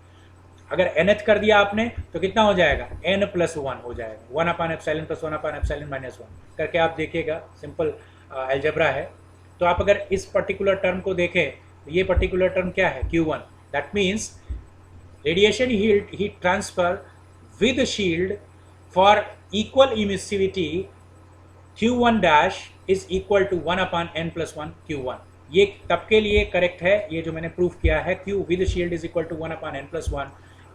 अगर nth कर दिया आपने तो कितना हो जाएगा, n+1 हो जाएगा, 1/ε + 1/ε -1 करके आप देखिएगा, सिंपल अलजेब्रा है। तो आप अगर इस पर्टिकुलर टर्म को देखें, ये पर्टिकुलर टर्म क्या है, Q1, that means radiation heat transfer with shield for equal emissivity Q1 dash is equal to 1/n+1 Q1। ये तब के लिए करेक्ट है, ये जो मैंने प्रूफ किया है, Q with shield is equal to 1/n+1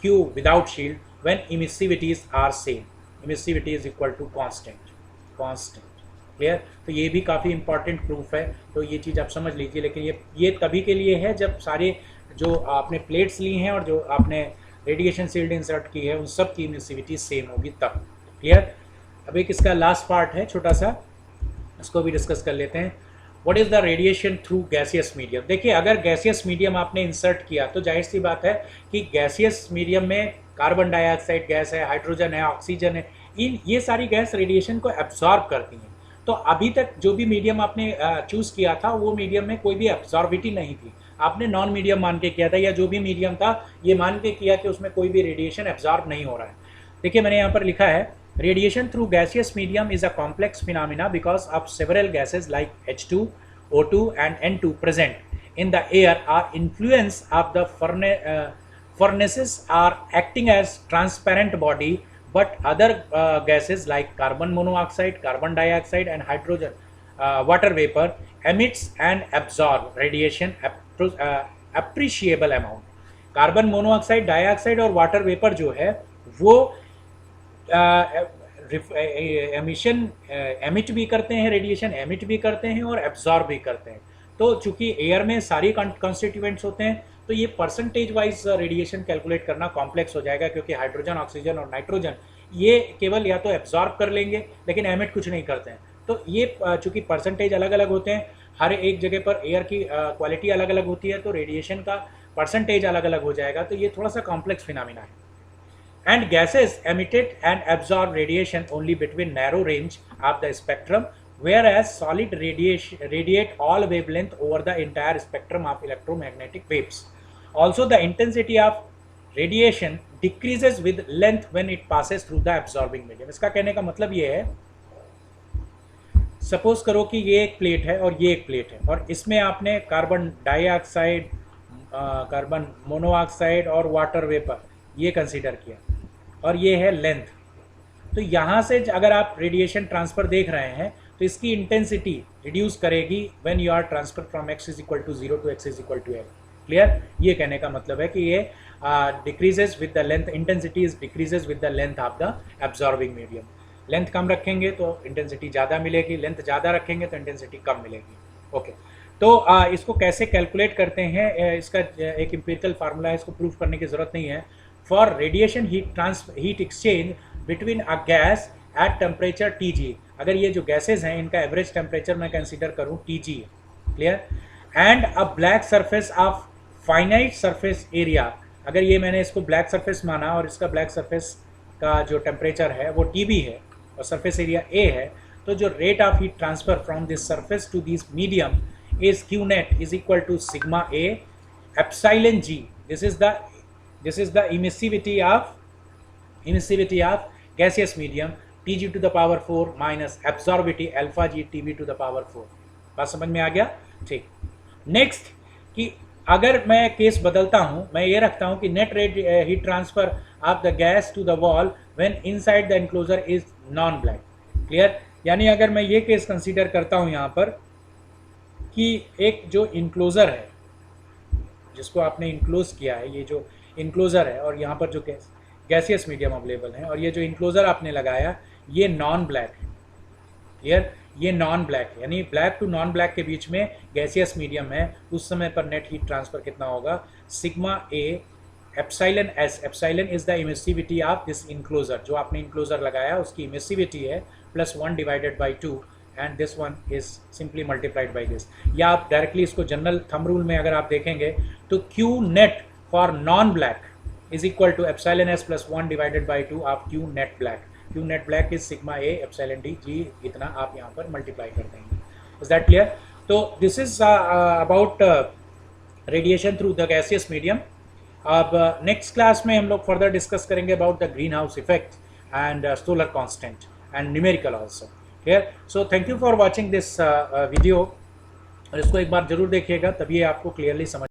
Q without shield when emissivities are same, emissivity is equal to constant. Clear? तो ये भी काफ़ी इंपॉर्टेंट प्रूफ है, तो ये चीज़ आप समझ लीजिए। लेकिन ये तभी के लिए है जब सारे जो आपने प्लेट्स ली हैं और जो आपने रेडिएशन शील्ड इंसर्ट की है उन सब की इमिसिविटी सेम होगी तब। क्लियर? अब एक इसका लास्ट पार्ट है छोटा सा, इसको भी डिस्कस कर लेते हैं। What is the radiation through gaseous medium? देखिए, अगर गैसियस मीडियम आपने इंसर्ट किया तो जाहिर सी बात है कि गैसियस मीडियम में कार्बन डाइऑक्साइड गैस है, हाइड्रोजन है, ऑक्सीजन है, ये सारी गैस रेडिएशन को एब्जॉर्ब करती हैं। तो अभी तक जो भी मीडियम आपने चूज़ किया था वो मीडियम में कोई भी एब्जॉर्बिटी नहीं थी, आपने नॉन मीडियम मान के किया था, या जो भी मीडियम था ये मान के किया कि उसमें कोई भी रेडिएशन एब्जॉर्ब नहीं हो रहा है। देखिए, मैंने यहाँ पर लिखा है, radiation through gaseous medium is a complex phenomena because of several gases like H2, O2 and N2 present in the air are influence of the furnaces are acting as transparent body, but other gases like carbon monoxide, carbon dioxide and hydrogen water vapor emits and absorb radiation appreciable amount। Carbon monoxide, dioxide और water vapour जो है वो emission emit भी करते हैं, radiation emit भी करते हैं और एब्जॉर्ब भी करते हैं। तो चूंकि एयर में सारी कॉन्स्टिट्यूएंट्स होते हैं तो ये परसेंटेज वाइज रेडिएशन कैलकुलेट करना कॉम्प्लेक्स हो जाएगा, क्योंकि हाइड्रोजन, ऑक्सीजन और नाइट्रोजन ये केवल या तो एब्जॉर्ब कर लेंगे लेकिन एमिट कुछ नहीं करते हैं। तो ये चूंकि परसेंटेज अलग अलग होते हैं, हर एक जगह पर एयर की क्वालिटी अलग अलग होती है, तो रेडिएशन का परसेंटेज अलग अलग हो जाएगा। तो ये थोड़ा सा कॉम्प्लेक्स फिनोमिना है। And gases emitted and absorb radiation only between narrow range of the spectrum, whereas solid radiate all wavelength over the entire spectrum of electromagnetic waves. Also, the intensity of radiation decreases with length when it passes through the absorbing medium। इसका कहने का मतलब ये है, suppose करो कि ये एक प्लेट है और ये एक प्लेट है, और इसमें आपने कार्बन डाइऑक्साइड, कार्बन मोनोऑक्साइड और वाटर वेपर ये कंसीडर किया, और ये है लेंथ। तो यहाँ से अगर आप रेडिएशन ट्रांसफर देख रहे हैं तो इसकी इंटेंसिटी रिड्यूस करेगी when you are transfer from x = 0 to x = L। Clear? ये कहने का मतलब है कि ये decreases with the length, intensity is decreases with the length of the absorbing medium. Length कम रखेंगे तो इंटेंसिटी ज़्यादा मिलेगी, लेंथ ज़्यादा रखेंगे तो इंटेंसिटी कम मिलेगी। ओके, तो इसको कैसे कैलकुलेट करते हैं, इसका एक एम्पिरिकल फार्मूला है, इसको प्रूफ करने की ज़रूरत नहीं है। For radiation heat exchange between a gas at temperature Tg, अगर ये जो गैसेज हैं इनका एवरेज टेम्परेचर मैं कंसीडर करूँ Tg, clear, and a black surface of finite surface area, अगर ये मैंने इसको ब्लैक सरफेस माना और इसका ब्लैक सरफेस का जो टेम्परेचर है वो Tb है और सरफेस एरिया A है, तो जो rate of heat transfer from this surface to this medium is Qnet is equal to sigma A epsilon G। This is the emissivity of gaseous medium Tg to the power 4 minus absorbivity alpha G Tb to the power 4। बात समझ में आ गया? ठीक। Next, कि अगर मैं case बदलता हूं, मैं ये रखता हूं कि net rate heat transfer of the gas to the wall when inside the enclosure is non black. Clear? यानी अगर मैं ये केस कंसीडर करता हूं यहाँ पर कि एक जो इनक्लोजर है जिसको आपने इनक्लोज किया है, ये जो इनक्लोजर है और यहाँ पर जो गैसियस मीडियम अवेलेबल है, और ये जो इनक्लोजर आपने लगाया ये नॉन ब्लैक है। क्लियर? ये नॉन ब्लैक है, यानी ब्लैक टू नॉन ब्लैक के बीच में गैसियस मीडियम है। उस समय पर नेट हीट ट्रांसफर कितना होगा? Sigma A epsilon S। Epsilon is the emissivity of this enclosure, जो आपने इनक्लोजर लगाया उसकी इमिसिविटी है +1 / 2 and this one is simply multiplied by this. या आप डायरेक्टली इसको जनरल थंब रूल में अगर आप देखेंगे तो Q net for non-black is equal to epsilon s plus 1 divided by 2 of Q net black। Q net black is sigma A epsilon D G, इतना आप यहाँ पर मल्टीप्लाई कर देंगे। Is that clear? तो this is about radiation through the gaseous medium। अब next class में हम लोग फर्दर डिस्कस करेंगे about the green house effect and solar constant and numerical also. Clear? So thank you for watching this video, और इसको एक बार जरूर देखिएगा, तभी आपको क्लियरली समझ